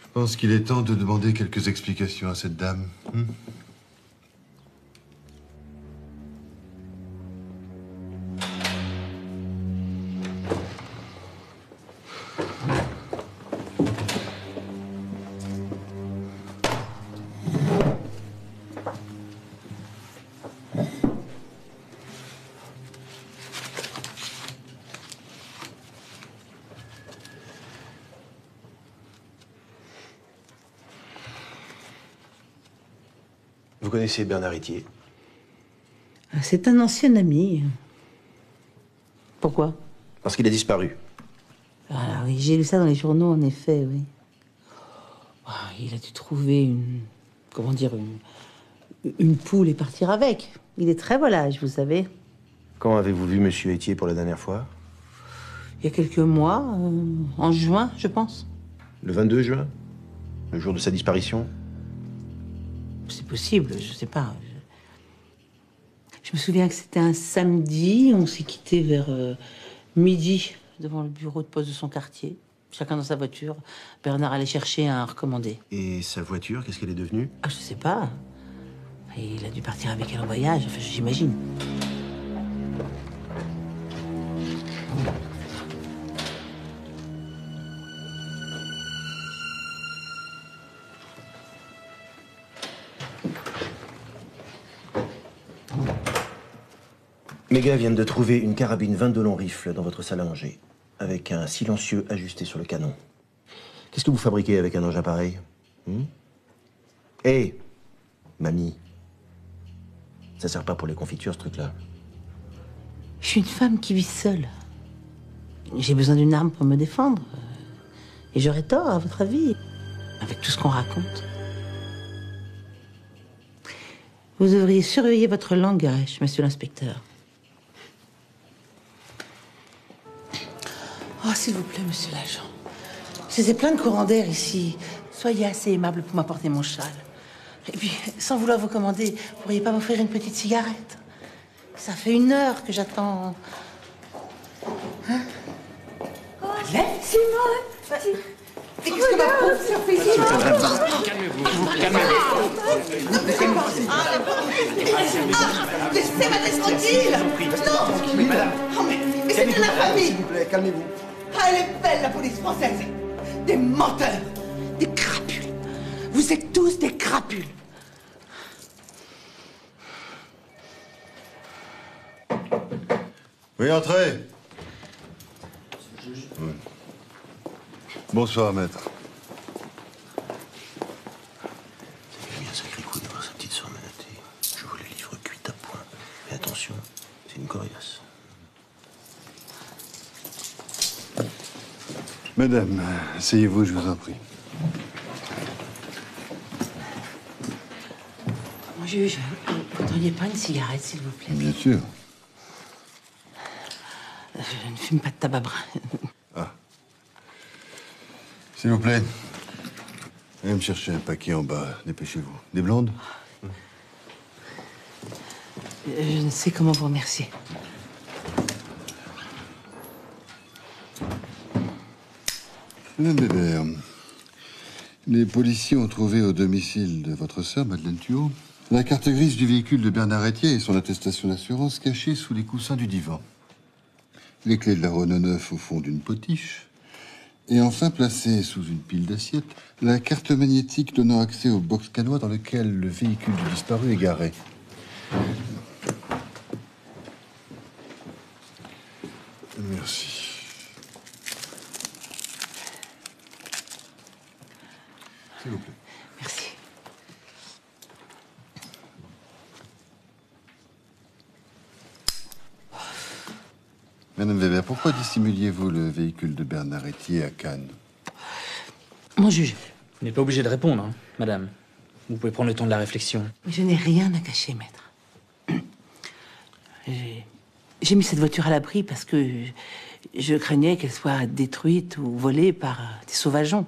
Je pense qu'il est temps de demander quelques explications à cette dame. Vous connaissez Bernard Etier? C'est un ancien ami. Pourquoi? Parce qu'il a disparu. Ah oui, j'ai lu ça dans les journaux, en effet, oui. Ah, il a dû trouver une poule et partir avec. Il est très volage, vous savez. Quand avez-vous vu monsieur Etier pour la dernière fois? Il y a quelques mois, en juin, je pense. Le 22 juin? Le jour de sa disparition? C'est possible, je sais pas. Je me souviens que c'était un samedi, on s'est quitté vers midi devant le bureau de poste de son quartier. Chacun dans sa voiture. Bernard allait chercher un recommandé. Et sa voiture, qu'est-ce qu'elle est devenue? Ah, je sais pas. Et il a dû partir avec elle en voyage, enfin, j'imagine. Mes gars viennent de trouver une carabine 22 long rifle dans votre salle à manger, avec un silencieux ajusté sur le canon. Qu'est-ce que vous fabriquez avec un engin pareil? Hé, mamie, ça sert pas pour les confitures, ce truc-là. Je suis une femme qui vit seule. J'ai besoin d'une arme pour me défendre. Et j'aurais tort, à votre avis, avec tout ce qu'on raconte. Vous devriez surveiller votre langage, monsieur l'inspecteur. Oh, s'il vous plaît, monsieur l'agent. C'est plein de courant d'air ici. Soyez assez aimable pour m'apporter mon châle. Et puis, sans vouloir vous commander, vous pourriez pas m'offrir une petite cigarette? Ça fait 1 heure que j'attends. Hein? Madeleine? Simone! Mais qu'est-ce que ma pauvre sœur fait ici? Calmez-vous. Laissez Madeleine tranquille! Non! Oh, mais c'est bien la famille! S'il vous plaît, calmez-vous. Ah, elle est belle, la police française! Des menteurs! Des crapules! Vous êtes tous des crapules! Oui, entrez. Bonsoir, maître. Ça fait un sacré coup d'avoir sa petite soeur menottée. attention, c'est une coriace. Madame, asseyez-vous, je vous en prie. Mon juge, vous voudriez pas une cigarette, s'il vous plaît? Bien sûr. Je ne fume pas de tabac brun. Ah. S'il vous plaît. Allez me chercher un paquet en bas, dépêchez-vous. Des blondes? Je ne sais comment vous remercier. Madame Weber, les policiers ont trouvé au domicile de votre sœur, Madeleine Thuot, la carte grise du véhicule de Bernard Etier et son attestation d'assurance cachée sous les coussins du divan. Les clés de la Renault 9 au fond d'une potiche. Et enfin, placée sous une pile d'assiettes, la carte magnétique donnant accès au box canois dans lequel le véhicule du disparu est garé. Merci. S'il vous plaît. Merci. Madame Weber, pourquoi dissimuliez-vous le véhicule de Bernard Etier à Cannes? Mon juge, Vous n'êtes pas obligé de répondre, hein, madame. Vous pouvez prendre le temps de la réflexion. je n'ai rien à cacher, maître. J'ai mis cette voiture à l'abri parce que je craignais qu'elle soit détruite ou volée par des sauvageons.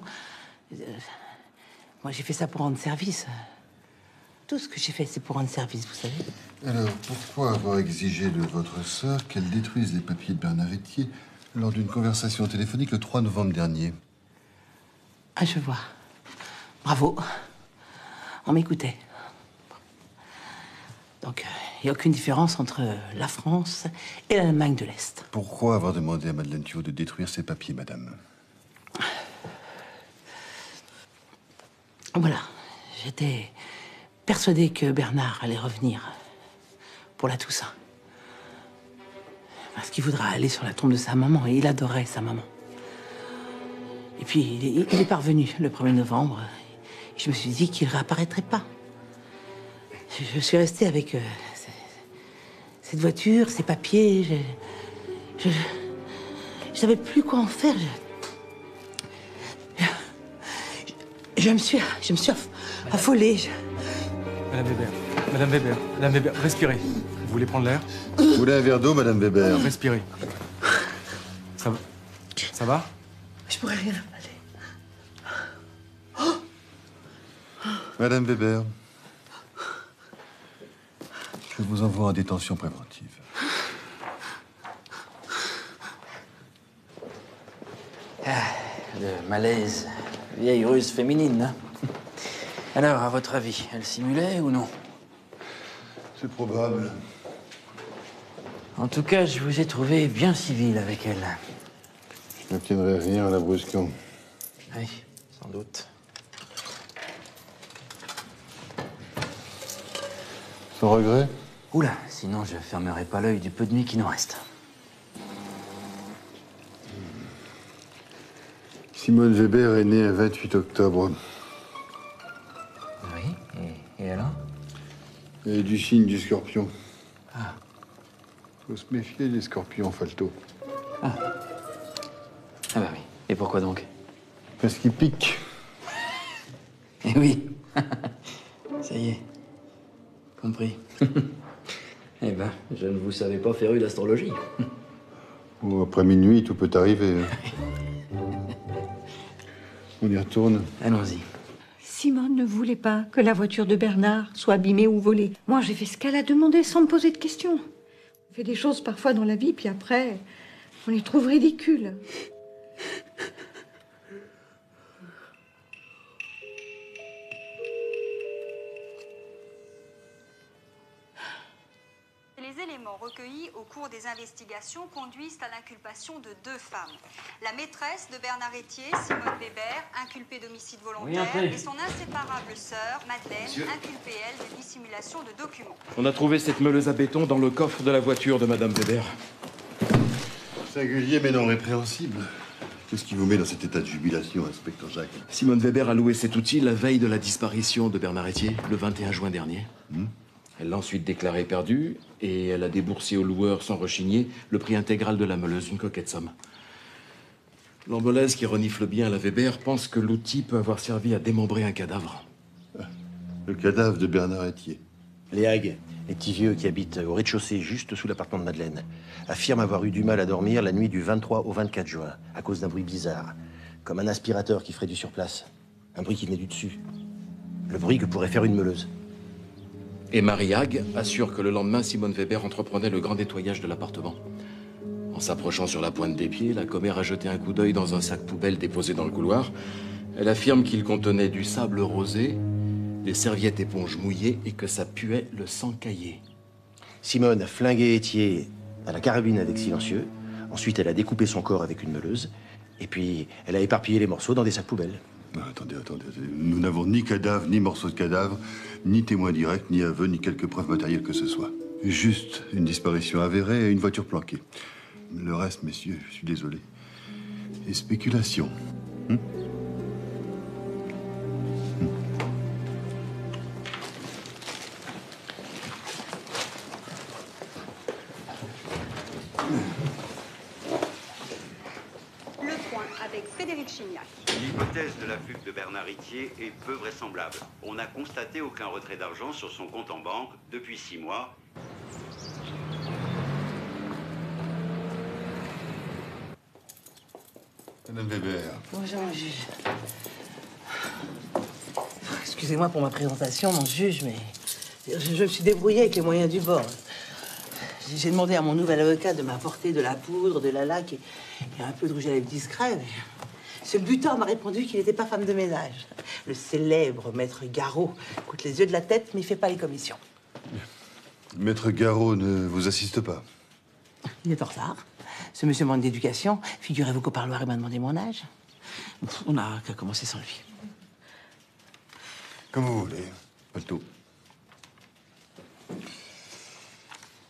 Moi, j'ai fait ça pour rendre service. Tout ce que j'ai fait, c'est pour rendre service, vous savez. Alors, pourquoi avoir exigé de votre sœur qu'elle détruise les papiers de Bernard Etier lors d'une conversation téléphonique le 3 novembre dernier? Ah, je vois. Bravo. On m'écoutait. Donc, il n'y a aucune différence entre la France et l'Allemagne de l'Est. Pourquoi avoir demandé à Madeleine Thuot de détruire ces papiers, madame? Voilà. J'étais persuadée que Bernard allait revenir pour la Toussaint. Parce qu'il voudra aller sur la tombe de sa maman, et il adorait sa maman. Et puis, il est parvenu le 1er novembre. Et je me suis dit qu'il ne réapparaîtrait pas. Je suis restée avec cette voiture, ces papiers. Je savais plus quoi en faire. Je me suis affolée. Madame Weber, respirez. Vous voulez prendre l'air? Vous voulez un verre d'eau, madame Weber? Respirez. Ça va? Je pourrais rien avaler. Madame Weber, je vous envoie en détention préventive. Le malaise. Vieille ruse féminine, hein. Alors, à votre avis, elle simulait ou non? C'est probable. En tout cas, je vous ai trouvé bien civil avec elle. Je n'obtiendrai rien en la brusquant. Oui, sans doute. Sans regret? Oula, sinon je fermerai pas l'œil du peu de nuit qui nous reste. Simone Weber est née un 28 octobre. Oui, et alors? Elle est du signe du scorpion. Ah. Faut se méfier des scorpions, Falto. Ah bah oui. Et pourquoi donc? Parce qu'ils piquent. Eh oui. Ça y est. Compris. Eh ben, je ne vous savais pas féru d'astrologie. Oh, après minuit, tout peut arriver. On y retourne. Allons-y. Simone ne voulait pas que la voiture de Bernard soit abîmée ou volée. Moi, j'ai fait ce qu'elle a demandé sans me poser de questions. On fait des choses parfois dans la vie, puis après, on les trouve ridicules. Les éléments recueillis au cours des investigations conduisent à l'inculpation de 2 femmes. La maîtresse de Bernard Etier, Simone Weber, inculpée d'homicide volontaire, et son inséparable sœur, Madeleine, inculpée, elle, de dissimulation de documents. On a trouvé cette meuleuse à béton dans le coffre de la voiture de Madame Weber. Singulier mais non répréhensible. Qu'est-ce qui vous met dans cet état de jubilation, inspecteur Jacques? Simone Weber a loué cet outil la veille de la disparition de Bernard Etier, le 21 juin dernier. Elle l'a ensuite déclarée perdue et elle a déboursé au loueur sans rechigner le prix intégral de la meuleuse, une coquette somme. L'embolaise qui renifle bien à la Weber pense que l'outil peut avoir servi à démembrer un cadavre. Le cadavre de Bernard Etier. Les Hagues, les petits vieux qui habitent au rez-de-chaussée juste sous l'appartement de Madeleine, affirment avoir eu du mal à dormir la nuit du 23 au 24 juin, à cause d'un bruit bizarre, comme un aspirateur qui ferait du surplace. Un bruit qui venait du dessus. Le bruit que pourrait faire une meuleuse. Et Marie Hague assure que le lendemain, Simone Weber entreprenait le grand nettoyage de l'appartement. En s'approchant sur la pointe des pieds, la commère a jeté un coup d'œil dans un sac poubelle déposé dans le couloir. Elle affirme qu'il contenait du sable rosé, des serviettes éponges mouillées et que ça puait le sang caillé. Simone a flingué Etier à la carabine avec silencieux. Ensuite, elle a découpé son corps avec une meuleuse. Et puis, elle a éparpillé les morceaux dans des sacs poubelles. Attendez. Nous n'avons ni cadavre, ni morceau de cadavre, ni témoin direct, ni aveu, ni quelque preuve matérielle que ce soit. Juste une disparition avérée et une voiture planquée. Le reste, messieurs, je suis désolé, est spéculation. Le point avec Frédéric Chignac. L'hypothèse de la fugue de Bernard Etier est peu vraisemblable. On n'a constaté aucun retrait d'argent sur son compte en banque depuis 6 mois. Madame Weber. Bonjour, mon juge. Excusez-moi pour ma présentation, mon juge, mais je me suis débrouillée avec les moyens du bord. J'ai demandé à mon nouvel avocat de m'apporter de la poudre, de la laque et un peu de rouge à lèvres discret. Mais ce butor m'a répondu qu'il n'était pas femme de ménage. Le célèbre maître Garot coûte les yeux de la tête, mais il fait pas les commissions. Maître Garot ne vous assiste pas. Il est en retard. Ce monsieur manque d'éducation. Figurez-vous qu'au parloir, il m'a demandé mon âge. On n'a qu'à commencer sans lui. Comme vous voulez. Palto.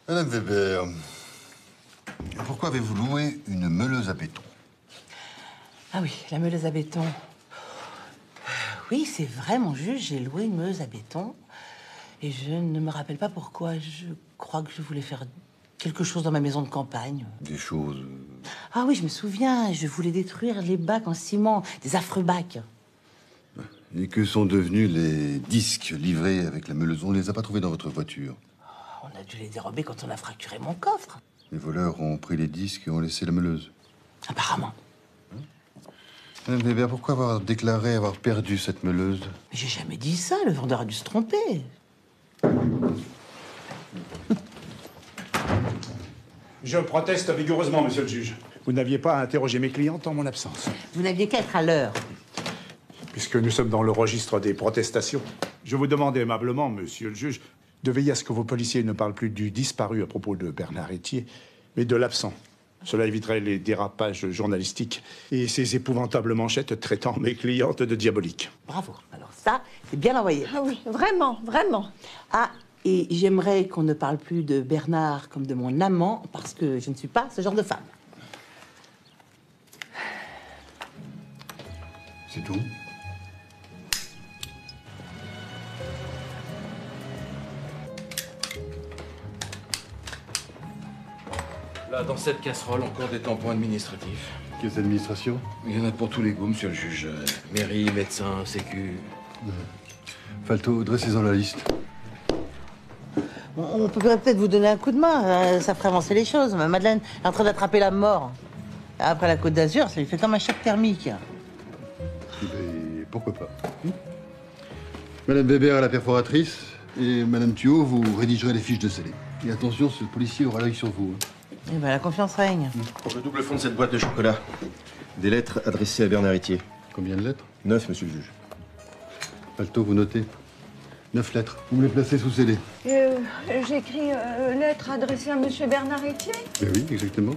Madame Weber, pourquoi avez-vous loué une meuleuse à béton? Ah oui, la meuleuse à béton. Oui, c'est vrai, mon juge, j'ai loué une meuleuse à béton. Et je ne me rappelle pas pourquoi. Je crois que je voulais faire quelque chose dans ma maison de campagne. Des choses... Ah oui, je me souviens, je voulais détruire les bacs en ciment, des affreux bacs. Et que sont devenus les disques livrés avec la meuleuse? On ne les a pas trouvés dans votre voiture. On a dû les dérober quand on a fracturé mon coffre. Les voleurs ont pris les disques et ont laissé la meuleuse. Apparemment. Madame Weber, pourquoi avoir déclaré avoir perdu cette meuleuse? Mais j'ai jamais dit ça, le vendeur a dû se tromper. Je proteste vigoureusement, monsieur le juge. Vous n'aviez pas à interroger mes clientes en mon absence. Vous n'aviez qu'à être à l'heure. Puisque nous sommes dans le registre des protestations, je vous demande aimablement, monsieur le juge, de veiller à ce que vos policiers ne parlent plus du disparu à propos de Bernard Etier, mais de l'absent. Cela éviterait les dérapages journalistiques et ces épouvantables manchettes traitant mes clientes de diaboliques. Bravo. Alors ça, c'est bien envoyé. Ah oui, vraiment, vraiment. Ah, et j'aimerais qu'on ne parle plus de Bernard comme de mon amant, parce que je ne suis pas ce genre de femme. C'est tout? Là, dans cette casserole, encore des tampons administratifs. Qu'est-ce d'administration? Il y en a pour tous les goûts, monsieur le juge. Mairie, médecin, sécu. Falto, dressez-en la liste. On peut peut-être vous donner un coup de main, ça ferait avancer les choses. Madeleine est en train d'attraper la mort. Après la Côte d'Azur, ça lui fait comme un choc thermique. Et pourquoi pas? Madame Weber à la perforatrice et Madame Thuot, vous rédigerez les fiches de scellé. Et attention, ce policier aura l'œil sur vous. Eh ben, la confiance règne. Pour le double fond de cette boîte de chocolat, des lettres adressées à Bernard Etier. Combien de lettres? 9, monsieur le juge. Palto, vous notez 9 lettres. Vous me les placez sous scellé. J'écris lettre adressée à monsieur Bernard Etier. Eh oui, exactement.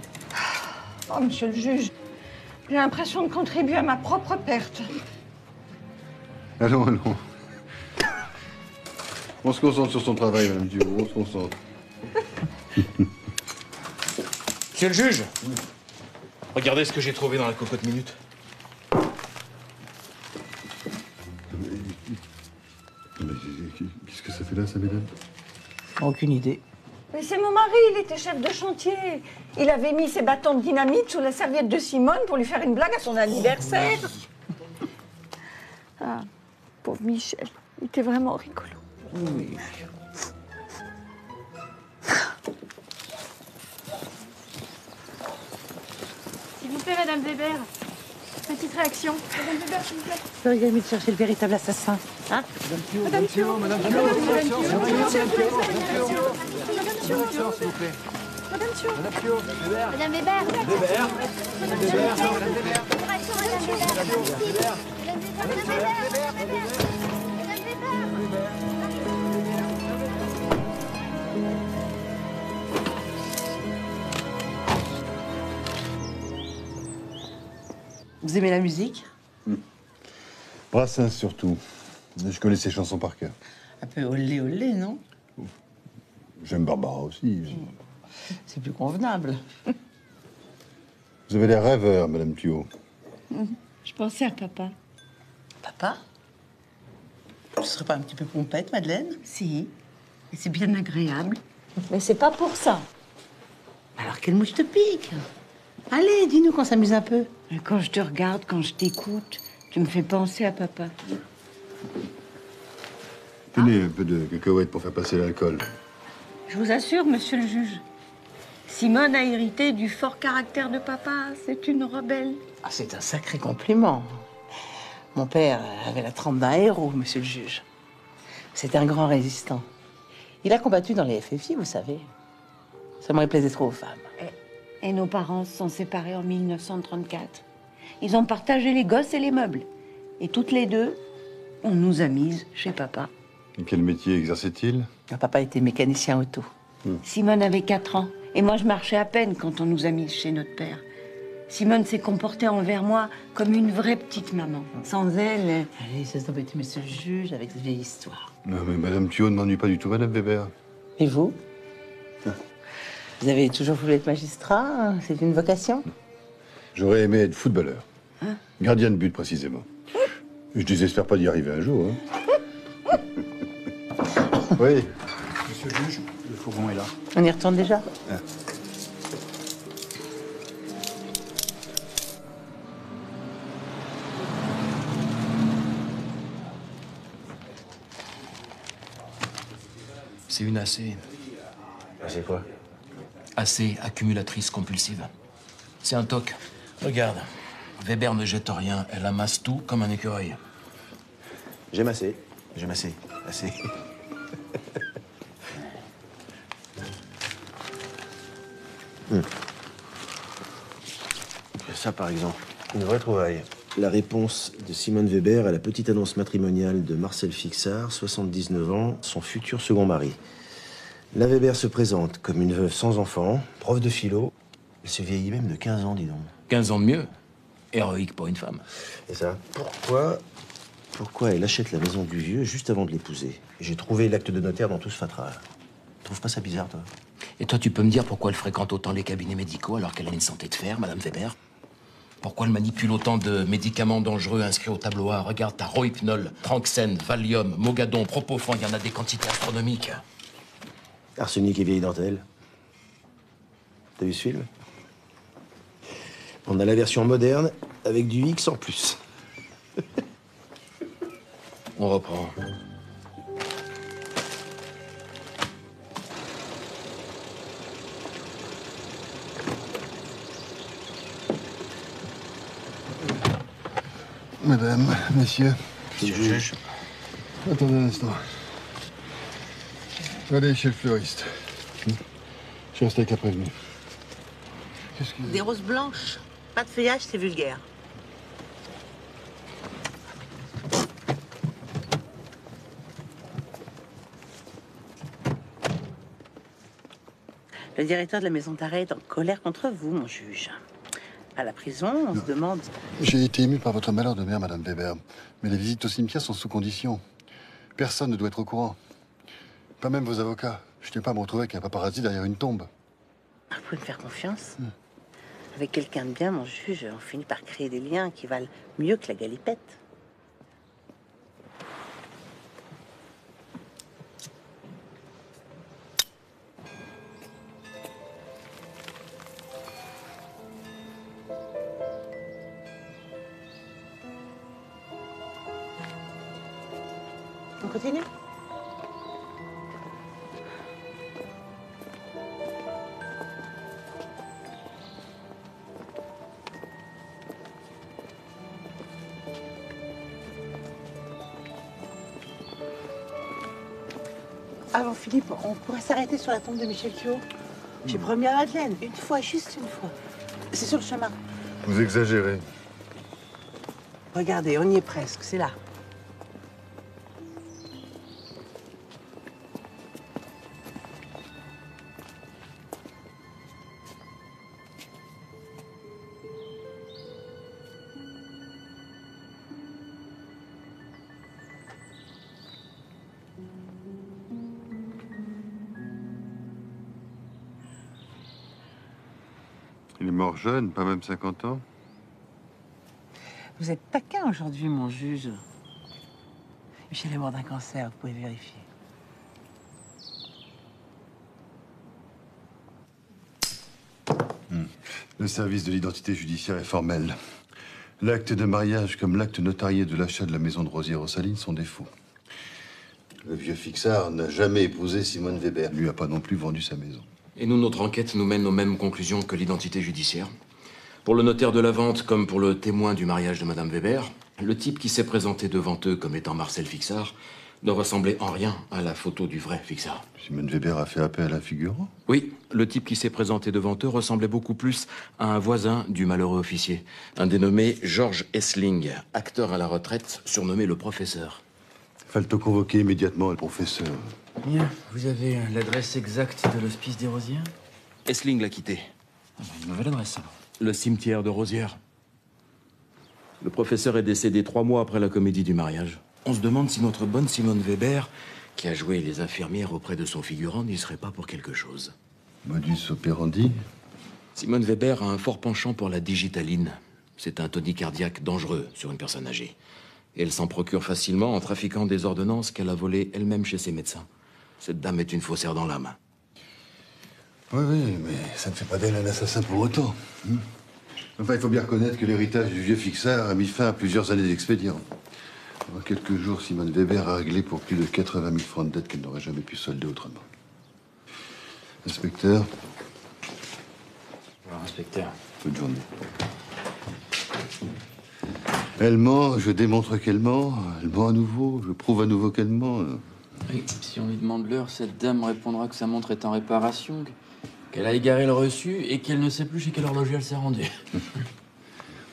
Oh, monsieur le juge, j'ai l'impression de contribuer à ma propre perte. Allons. On se concentre sur son travail, Madame Thuot. On se concentre. Monsieur le juge, regardez ce que j'ai trouvé dans la cocotte minute. Mais qu'est-ce que ça fait là, ça, mesdames? Aucune idée. Mais c'est mon mari, il était chef de chantier. Il avait mis ses bâtons de dynamite sous la serviette de Simone pour lui faire une blague à son anniversaire. Ah, pauvre Michel, il était vraiment rigolo. Oui. S'il vous plaît, Madame Weber. Petite réaction. Madame Weber, s'il vous plaît. Il a mis de chercher le véritable assassin. Hein? Madame Thio. Madame Thio. Madame Thio. s'il vous plaît. Madame Thio. Madame Thio. Weber. Madame Weber. Weber. Madame Weber. Thio. Madame Weber. Vous aimez la musique? Brassens surtout. Je connais ses chansons par cœur. Un peu olé olé, non? J'aime Barbara aussi. C'est plus convenable. Vous avez l'air rêveur, Madame Thuot. Je pensais à papa. Papa? Tu serais pas un petit peu pompette, Madeleine? Si. Et c'est bien agréable. Mais c'est pas pour ça. Alors quelle mouche te pique? Allez, dis-nous qu'on s'amuse un peu. Et quand je te regarde, quand je t'écoute, tu me fais penser à papa. Tenez un peu de cacahuètes pour faire passer l'alcool. Je vous assure, monsieur le juge, Simone a hérité du fort caractère de papa. C'est une rebelle. Ah, c'est un sacré compliment. Mon père avait la trempe d'un héros, monsieur le juge. C'était un grand résistant. Il a combattu dans les FFI, vous savez. Seulement, il plaisait trop aux femmes. Et nos parents se sont séparés en 1934. Ils ont partagé les gosses et les meubles. Et toutes les deux, on nous a mises chez papa. Et quel métier exerçait-il? Papa était mécanicien auto. Simone avait 4 ans. Et moi, je marchais à peine quand on nous a mises chez notre père. Simone s'est comportée envers moi comme une vraie petite maman. Sans elle... Allez, ça s'embêter, monsieur le juge, avec cette vieille histoire. Non, mais Madame Thuot ne m'ennuie pas du tout, Madame Weber. Et vous? Vous avez toujours voulu être magistrat? Hein? C'est une vocation? J'aurais aimé être footballeur. Gardien de but, précisément. Je désespère pas d'y arriver un jour. Hein. Oui. Monsieur le juge, le fourgon est là. On y retourne déjà? C'est une AC. C'est quoi? AC, accumulatrice compulsive. C'est un toc. Regarde. Weber ne jette rien. Elle amasse tout comme un écureuil. J'aime assez. J'aime assez. Assez. Ça, par exemple. Une vraie trouvaille. La réponse de Simone Weber à la petite annonce matrimoniale de Marcel Fixard, 79 ans, son futur second mari. La Weber se présente comme une veuve sans enfant, prof de philo. Elle se vieillit même de 15 ans, dis donc. 15 ans de mieux. Héroïque pour une femme. Et ça, pourquoi elle achète la maison du vieux juste avant de l'épouser? J'ai trouvé l'acte de notaire dans tout ce fatras. Tu trouves pas ça bizarre, toi? Et toi, tu peux me dire pourquoi elle fréquente autant les cabinets médicaux alors qu'elle a une santé de fer, Madame Weber? Pourquoi elle manipule autant de médicaments dangereux inscrits au tableau A? Regarde, t'as Rohypnol, Tranxène, Valium, Mogadon, Propofan, il y en a des quantités astronomiques. Arsenic et vieille dentelle. T'as vu ce film? On a la version moderne avec du X en plus. On reprend. Madame, messieurs. Monsieur le juge. Attendez un instant. Allez chez le fleuriste. Je reste avec la prévenue. Qu'est-ce que... Des roses blanches. Pas de feuillage, c'est vulgaire. Le directeur de la maison d'arrêt est en colère contre vous, mon juge. À la prison, on se demande... J'ai été ému par votre malheur de mère, Madame Weber. Mais les visites au cimetière sont sous condition. Personne ne doit être au courant. Pas même vos avocats. Je ne tiens pas à me retrouver avec un paparazzi derrière une tombe. Vous pouvez me faire confiance? Avec quelqu'un de bien, mon juge, on finit par créer des liens qui valent mieux que la galipette. continue. Alors Philippe, on pourrait s'arrêter sur la tombe de Michel Thuot. J'ai promis à Madeleine, une fois, juste une fois. C'est sur le chemin. Vous exagérez. Regardez, on y est presque, c'est là. Il est mort jeune, pas même 50 ans. Vous êtes taquin aujourd'hui, mon juge. Michel est mort d'un cancer, vous pouvez vérifier. Le service de l'identité judiciaire est formel. L'acte de mariage comme l'acte notarié de l'achat de la maison de Rosières-aux-Salines sont des faux. Le vieux Fixard n'a jamais épousé Simone Weber. Lui a pas non plus vendu sa maison. Et nous, notre enquête nous mène aux mêmes conclusions que l'identité judiciaire. Pour le notaire de la vente, comme pour le témoin du mariage de Madame Weber, le type qui s'est présenté devant eux comme étant Marcel Fixard ne ressemblait en rien à la photo du vrai Fixard. Simone Weber a fait appel à un figurant? Oui, le type qui s'est présenté devant eux ressemblait beaucoup plus à un voisin du malheureux officier, un dénommé Georges Essling, acteur à la retraite, surnommé le professeur. Fallait convoquer immédiatement le professeur. Bien, vous avez l'adresse exacte de l'hospice des Rosières? Essling l'a quitté. Une nouvelle adresse, alors. Le cimetière de Rosières. Le professeur est décédé 3 mois après la comédie du mariage. On se demande si notre bonne Simone Weber, qui a joué les infirmières auprès de son figurant, n'y serait pas pour quelque chose. Modus operandi? Simone Weber a un fort penchant pour la digitaline. C'est un tonique cardiaque dangereux sur une personne âgée. Et elle s'en procure facilement en trafiquant des ordonnances qu'elle a volées elle-même chez ses médecins. Cette dame est une faussaire dans l'âme. Oui, mais ça ne fait pas d'elle un assassin pour autant. Enfin, il faut bien reconnaître que l'héritage du vieux Fixard a mis fin à plusieurs années d'expédients. En quelques jours, Simone Weber a réglé pour plus de 80 000 francs de dette qu'elle n'aurait jamais pu solder autrement. Inspecteur. Alors, inspecteur. Bonne journée. Elle ment, je démontre qu'elle ment. Elle ment à nouveau, je prouve à nouveau qu'elle ment. Oui, si on lui demande l'heure, cette dame répondra que sa montre est en réparation, qu'elle a égaré le reçu et qu'elle ne sait plus chez quel horloger elle s'est rendue.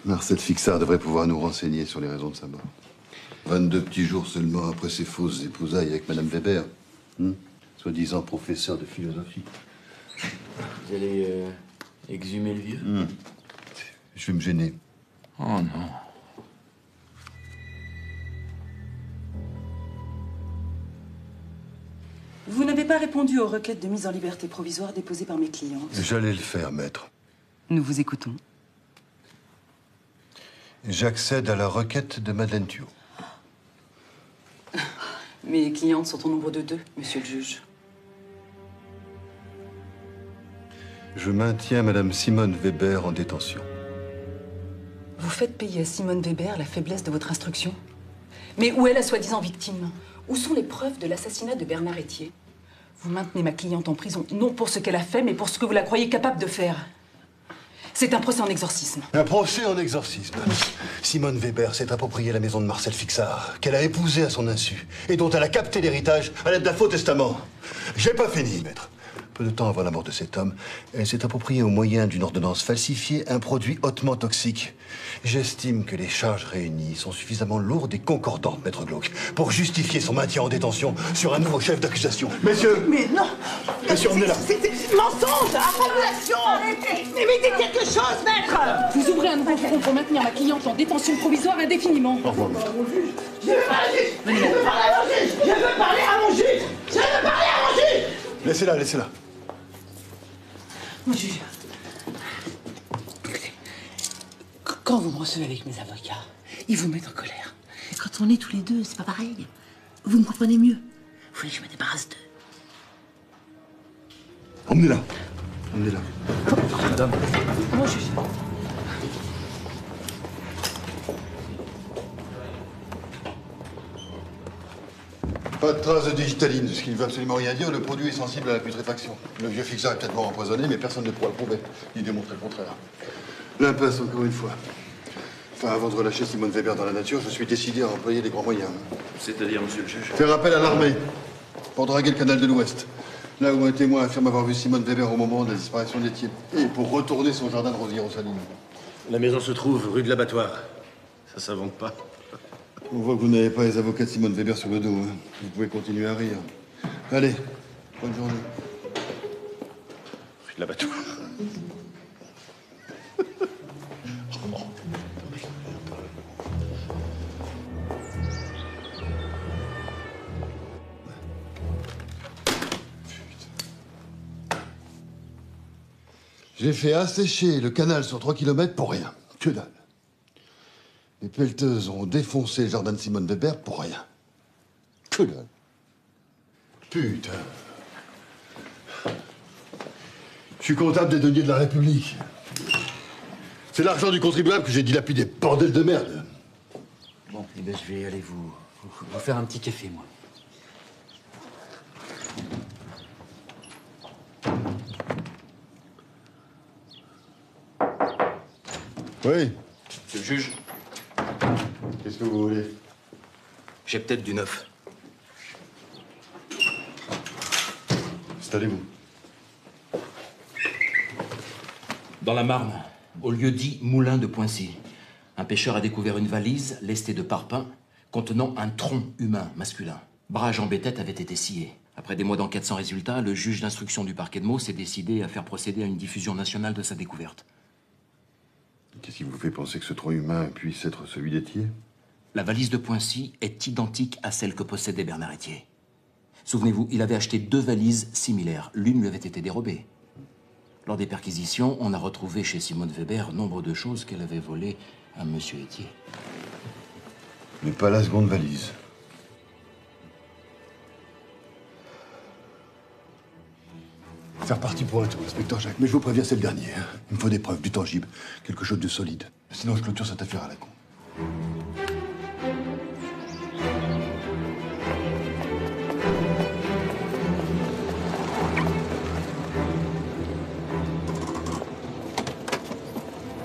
Marcel Fixard devrait pouvoir nous renseigner sur les raisons de sa mort. 22 petits jours seulement après ses fausses épousailles avec Madame Weber. Soi-disant professeur de philosophie. Vous allez exhumer le vieux? Je vais me gêner. Oh non. Vous n'avez pas répondu aux requêtes de mise en liberté provisoire déposées par mes clientes. J'allais le faire, maître. Nous vous écoutons. J'accède à la requête de Madeleine Thuot. Mes clientes sont au nombre de 2, monsieur le juge. Je maintiens Madame Simone Weber en détention. Vous faites payer à Simone Weber la faiblesse de votre instruction. Mais où est la soi-disant victime? Où sont les preuves de l'assassinat de Bernard Etier? Vous maintenez ma cliente en prison, non pour ce qu'elle a fait, mais pour ce que vous la croyez capable de faire. C'est un procès en exorcisme. Un procès en exorcisme. Simone Weber s'est approprié la maison de Marcel Fixard, qu'elle a épousée à son insu, et dont elle a capté l'héritage à l'aide d'un faux testament. J'ai pas fini, maître. Peu de temps avant la mort de cet homme, elle s'est appropriée au moyen d'une ordonnance falsifiée un produit hautement toxique. J'estime que les charges réunies sont suffisamment lourdes et concordantes, maître Glauque, pour justifier son maintien en détention sur un nouveau chef d'accusation. Messieurs! Mais non! Messieurs, emmenez là! C'est mensonge! Affabulation! Arrêtez! Mais dites quelque chose, maître! Vous ouvrez un nouveau front pour maintenir ma cliente en détention provisoire indéfiniment. Au revoir. Je veux parler à mon juge! Je veux parler à mon juge! Je veux parler à mon juge! Je veux parler à mon juge! Laissez-la, laissez-la. Mon juge, écoutez, quand vous me recevez avec mes avocats, ils vous mettent en colère. Quand on est tous les deux, c'est pas pareil. Vous me comprenez mieux. Vous voulez que je me débarrasse d'eux? Emmenez-la. Emmenez-la. Madame. Mon juge. Pas de trace de digitaline, ce qui ne veut absolument rien dire. Le produit est sensible à la putréfaction. Le vieux fixeur est peut-être mort empoisonné, mais personne ne pourra le prouver, ni démontrer le contraire. L'impasse, encore une fois. Enfin, avant de relâcher Simone Weber dans la nature, je suis décidé à employer des grands moyens. C'est-à-dire, monsieur le juge? Faire appel à l'armée pour draguer le canal de l'Ouest. Là où un témoin affirme avoir vu Simone Weber au moment de la disparition d'Étienne. Et pour retourner son jardin de rosiers aux Salines. La maison se trouve rue de l'Abattoir. Ça s'invente pas. On voit que vous n'avez pas les avocats de Simone Weber sur le dos. Hein. Vous pouvez continuer à rire. Allez, bonne journée. Rue de l'Abattoir. J'ai fait assécher le canal sur 3 km pour rien. Que dalle. Les pelleteuses ont défoncé le jardin de Simone Weber pour rien. Que dalle. Putain. Je suis comptable des deniers de la République. C'est l'argent du contribuable que j'ai dilapidé. Bordel de merde. Bon, eh ben, je vais aller vous faire un petit café, moi. Oui. Monsieur le juge, Qu'est-ce que vous voulez? j'ai peut-être du neuf. Installez-vous. Dans la Marne, au lieu dit Moulin de Poincy, un pêcheur a découvert une valise lestée de parpaings contenant un tronc humain masculin. Bras, jambes et tête avaient été sciés. Après des mois d'enquête sans résultat, le juge d'instruction du parquet de Meaux s'est décidé à faire procéder à une diffusion nationale de sa découverte. Qu'est-ce qui vous fait penser que ce tronc humain puisse être celui d'Étienne? La valise de Poincy est identique à celle que possédait Bernard Étier. Souvenez-vous, il avait acheté 2 valises similaires. L'une lui avait été dérobée. Lors des perquisitions, on a retrouvé chez Simone Weber nombre de choses qu'elle avait volées à Monsieur Étier. Mais pas la seconde valise. Faire partie pour un tour, inspecteur Jacques. Mais je vous préviens, c'est le dernier. Hein. Il me faut des preuves, du tangible, quelque chose de solide. Sinon, je clôture cette affaire à la con.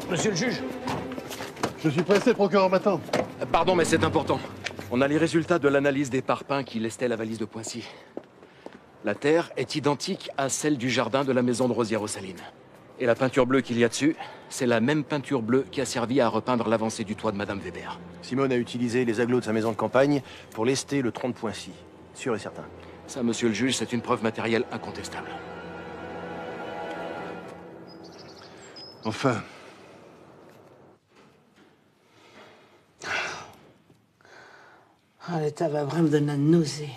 Monsieur le juge. Je suis pressé, le procureur m'attend. Pardon, mais c'est important. On a les résultats de l'analyse des parpaings qui lestaient la valise de Poincy. La terre est identique à celle du jardin de la maison de Rosières aux Salines. Et la peinture bleue qu'il y a dessus, c'est la même peinture bleue qui a servi à repeindre l'avancée du toit de Madame Weber. Simone a utilisé les agglos de sa maison de campagne pour lester le tronc de Poincy. Sûr et certain. Ça, monsieur le juge, c'est une preuve matérielle incontestable. Enfin. Ah, l'état va vraiment me donner la nausée.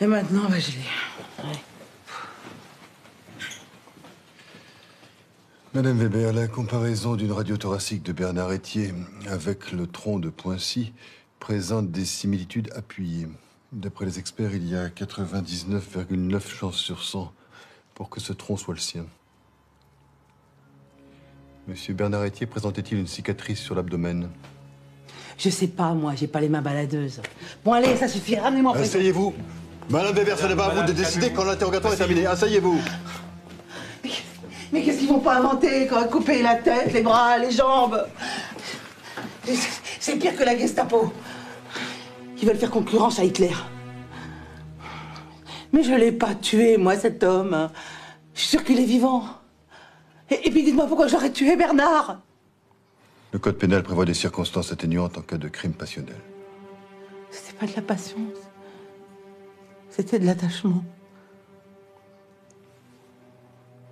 Et maintenant, on va geler. Ouais. Madame Weber, la comparaison d'une radio thoracique de Bernard Étier avec le tronc de Poincy présente des similitudes appuyées. D'après les experts, il y a 99,9 chances sur 100 pour que ce tronc soit le sien. Monsieur Bernard Étier présentait-il une cicatrice sur l'abdomen? Je sais pas, moi, j'ai pas les mains baladeuses. Bon, allez, ça suffit, ramenez-moi. Asseyez-vous. Madame Weber, ce n'est pas à vous de décider quand l'interrogatoire est terminé. Asseyez-vous. Mais qu'est-ce qu'ils vont pas inventer quand couper la tête, les bras, les jambes? C'est pire que la Gestapo. Ils veulent faire concurrence à Hitler. Mais je l'ai pas tué, moi, cet homme. Je suis sûre qu'il est vivant. Et puis dites-moi pourquoi j'aurais tué Bernard? Le code pénal prévoit des circonstances atténuantes en cas de crime passionnel. C'était pas de la passion. C'était de l'attachement.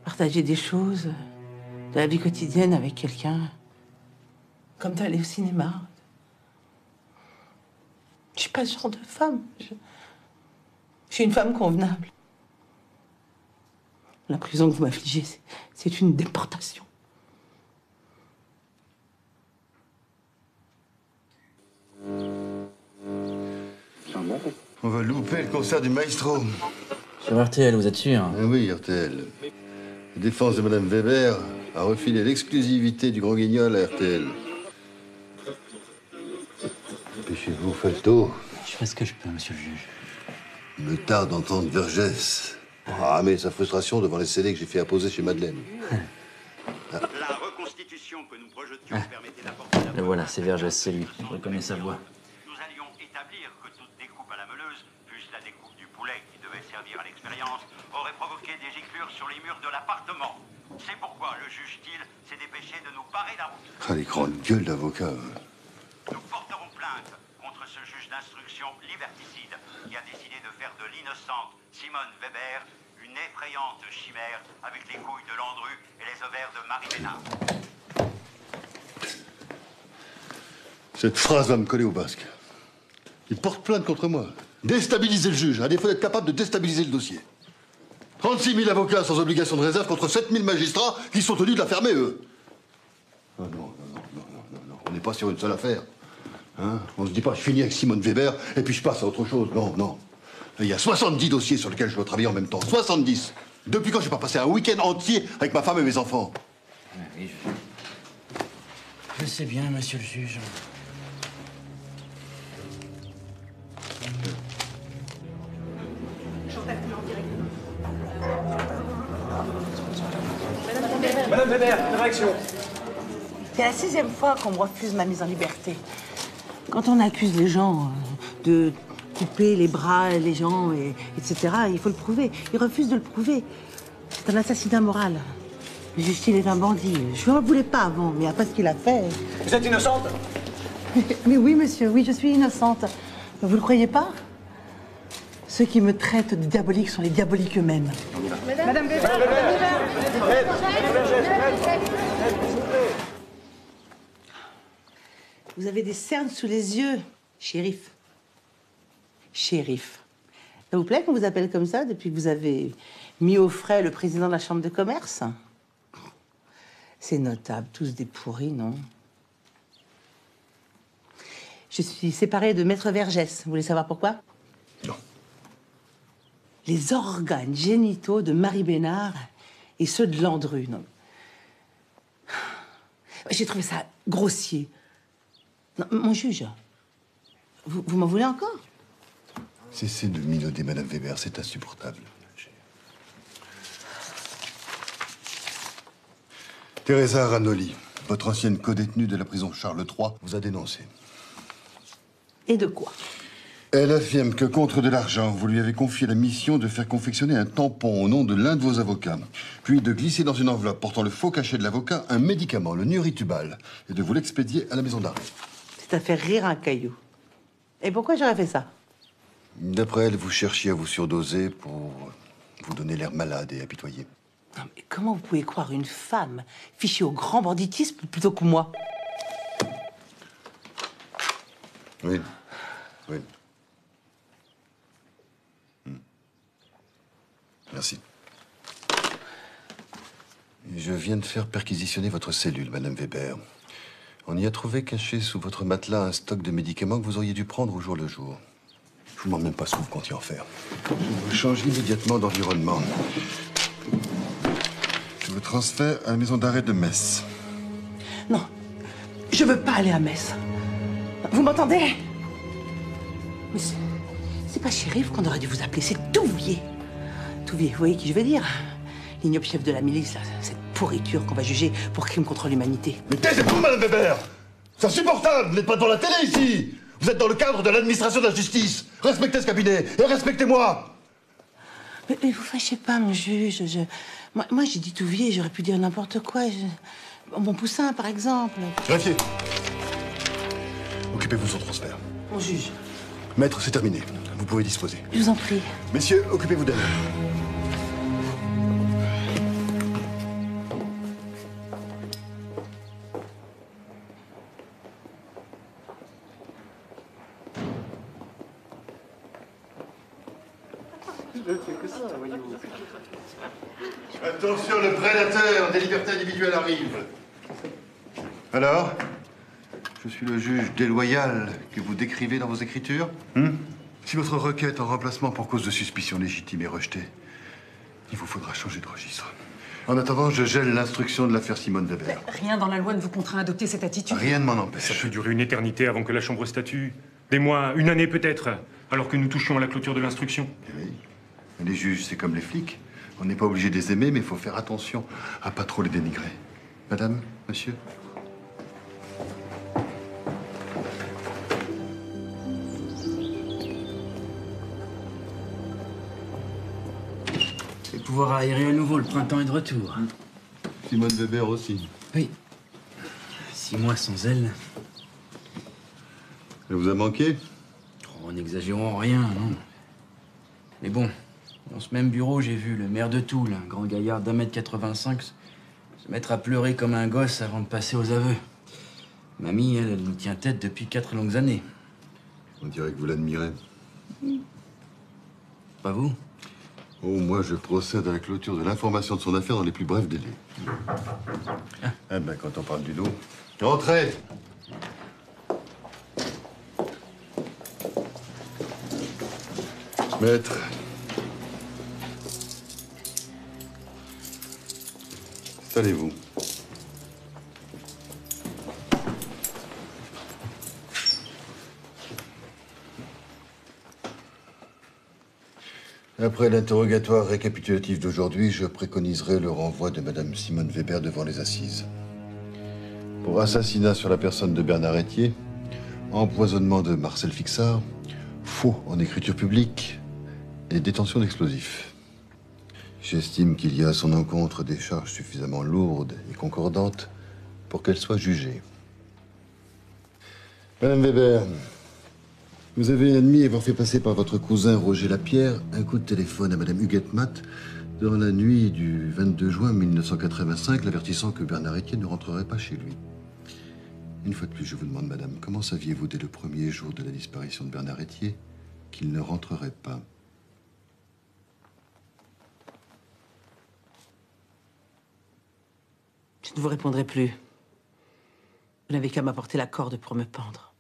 Partager des choses de la vie quotidienne avec quelqu'un. Comme d'aller au cinéma. Je suis pas ce genre de femme. Je suis une femme convenable. La prison que vous m'affligez, c'est une déportation. On va louper le concert du maestro. Sur RTL, vous êtes sûr? Ah oui, RTL. La défense de Madame Weber a refilé l'exclusivité du Grand Guignol à RTL. Si vous faites tôt. Je ferai ce que je peux, monsieur le juge. Il me tarde d'entendre Vergès ramer sa frustration devant les scellés que j'ai fait apposer chez Madeleine. La reconstitution que nous projetions permettait d'apporter Et voilà, c'est Vergès, c'est lui. Je reconnais sa voix. Nous allions établir que toute découpe à la meuleuse, fût-ce la découpe du poulet qui devait servir à l'expérience, aurait provoqué des giclures sur les murs de l'appartement. C'est pourquoi le juge Thiel s'est dépêché de nous parer la route. Ah, les grandes gueules d'avocats. Nous porterons plainte contre ce juge d'instruction liberticide qui a décidé de faire de l'innocente Simone Weber une effrayante chimère avec les couilles de Landru et les ovaires de Marie Bénard. Cette phrase va me coller au basque. Il porte plainte contre moi. Déstabiliser le juge, à défaut d'être capable de déstabiliser le dossier. 36 000 avocats sans obligation de réserve contre 7 000 magistrats qui sont tenus de la fermer, eux. Ah non. On n'est pas sur une seule affaire. Hein? On ne se dit pas, je finis avec Simone Weber et puis je passe à autre chose. Non. Il y a 70 dossiers sur lesquels je dois travailler en même temps. 70. Depuis quand j'ai pas passé un week-end entier avec ma femme et mes enfants? Oui, je sais bien, monsieur le juge. Madame Weber, une réaction. C'est la 6e fois qu'on me refuse ma mise en liberté. Quand on accuse les gens de couper les bras, les gens, etc., il faut le prouver. Ils refusent de le prouver. C'est un assassinat moral. Le juge Thiel est un bandit. Je ne voulais pas avant, mais après ce qu'il a fait... Vous êtes innocente? Mais oui, monsieur, oui, je suis innocente. Vous le croyez pas? Ceux qui me traitent de diabolique sont les diaboliques eux-mêmes. Madame Weber. Vous avez des cernes sous les yeux, shérif. Shérif. Ça vous plaît qu'on vous appelle comme ça depuis que vous avez mis au frais le président de la Chambre de commerce? C'est notable, tous des pourris, non? Je suis séparée de Maître Vergès. Vous voulez savoir pourquoi? Non. Les organes génitaux de Marie Bénard et ceux de Landru, non? J'ai trouvé ça grossier. Non, mon juge, vous m'en voulez encore? Cessez de minauder Madame Weber, c'est insupportable. Teresa Ranoli, votre ancienne codétenue de la prison Charles III, vous a dénoncé. Et de quoi? Elle affirme que contre de l'argent, vous lui avez confié la mission de faire confectionner un tampon au nom de l'un de vos avocats, puis de glisser dans une enveloppe portant le faux cachet de l'avocat un médicament, le Nuritubal, et de vous l'expédier à la maison d'arrêt. C'est à faire rire un caillou. Et pourquoi j'aurais fait ça? D'après elle, vous cherchiez à vous surdoser pour vous donner l'air malade et apitoyé. Non, mais comment vous pouvez croire une femme fichée au grand banditisme plutôt que moi? Oui. Merci. Je viens de faire perquisitionner votre cellule, Madame Weber. On y a trouvé caché sous votre matelas un stock de médicaments que vous auriez dû prendre au jour le jour. Je vous demande même pas ce que vous comptiez en faire. Je vous change immédiatement d'environnement. Je vous transfère à la maison d'arrêt de Metz. Non, je veux pas aller à Metz. Vous m'entendez? Mais c'est pas shérif qu'on aurait dû vous appeler, c'est Touvier. Touvier, vous voyez qui je veux dire? L'ignoble chef de la milice, là, cette pourriture qu'on va juger pour crime contre l'humanité. Mais taisez-vous, Madame Weber! C'est insupportable! Vous n'êtes pas dans la télé, ici! Vous êtes dans le cadre de l'administration de la justice! Respectez ce cabinet et respectez-moi! Mais vous fâchez pas, mon juge. Moi j'ai dit Touvier, j'aurais pu dire n'importe quoi. Mon poussin, par exemple. Greffier, occupez-vous de son transfert. Mon juge. Maître, c'est terminé. Vous pouvez disposer. Je vous en prie. Messieurs, occupez-vous d'elle. Attention, le prédateur des libertés individuelles arrive. Alors? Je suis le juge déloyal que vous décrivez dans vos écritures? Si votre requête en remplacement pour cause de suspicion légitime est rejetée, il vous faudra changer de registre. En attendant, je gèle l'instruction de l'affaire Simone Weber. Rien dans la loi ne vous contraint à adopter cette attitude. Rien ne m'en empêche. Ça peut durer une éternité avant que la Chambre statue. Des mois, une année peut-être, alors que nous touchions à la clôture de l'instruction. Oui. Les juges, c'est comme les flics. On n'est pas obligé de les aimer, mais il faut faire attention à pas trop les dénigrer. Madame, monsieur? Et pouvoir aérer à nouveau, le printemps est de retour. Simone Weber aussi. Oui. 6 mois sans elle. Elle vous a manqué? Oh, n'exagérons rien, non. Mais bon, dans ce même bureau, j'ai vu le maire de Toul, un grand gaillard d'1,85 m, se mettre à pleurer comme un gosse avant de passer aux aveux. Mamie, elle nous tient tête depuis 4 longues années. On dirait que vous l'admirez. Pas vous? Oh, moi, je procède à la clôture de l'information de son affaire dans les plus brefs délais. Ah ben, quand on parle du dos... Entrez! Maître. Installez-vous. Après l'interrogatoire récapitulatif d'aujourd'hui, je préconiserai le renvoi de Madame Simone Weber devant les assises. Pour assassinat sur la personne de Bernard Etier, empoisonnement de Marcel Fixard, faux en écriture publique et détention d'explosifs. J'estime qu'il y a à son encontre des charges suffisamment lourdes et concordantes pour qu'elle soit jugée. Madame Weber, vous avez admis avoir fait passer par votre cousin Roger Lapierre un coup de téléphone à Madame Huguette Matt dans la nuit du 22 juin 1985, l'avertissant que Bernard Etier ne rentrerait pas chez lui. Une fois de plus, je vous demande, Madame, comment saviez-vous dès le premier jour de la disparition de Bernard Etier qu'il ne rentrerait pas? Je ne vous répondrai plus. Vous n'avez qu'à m'apporter la corde pour me pendre.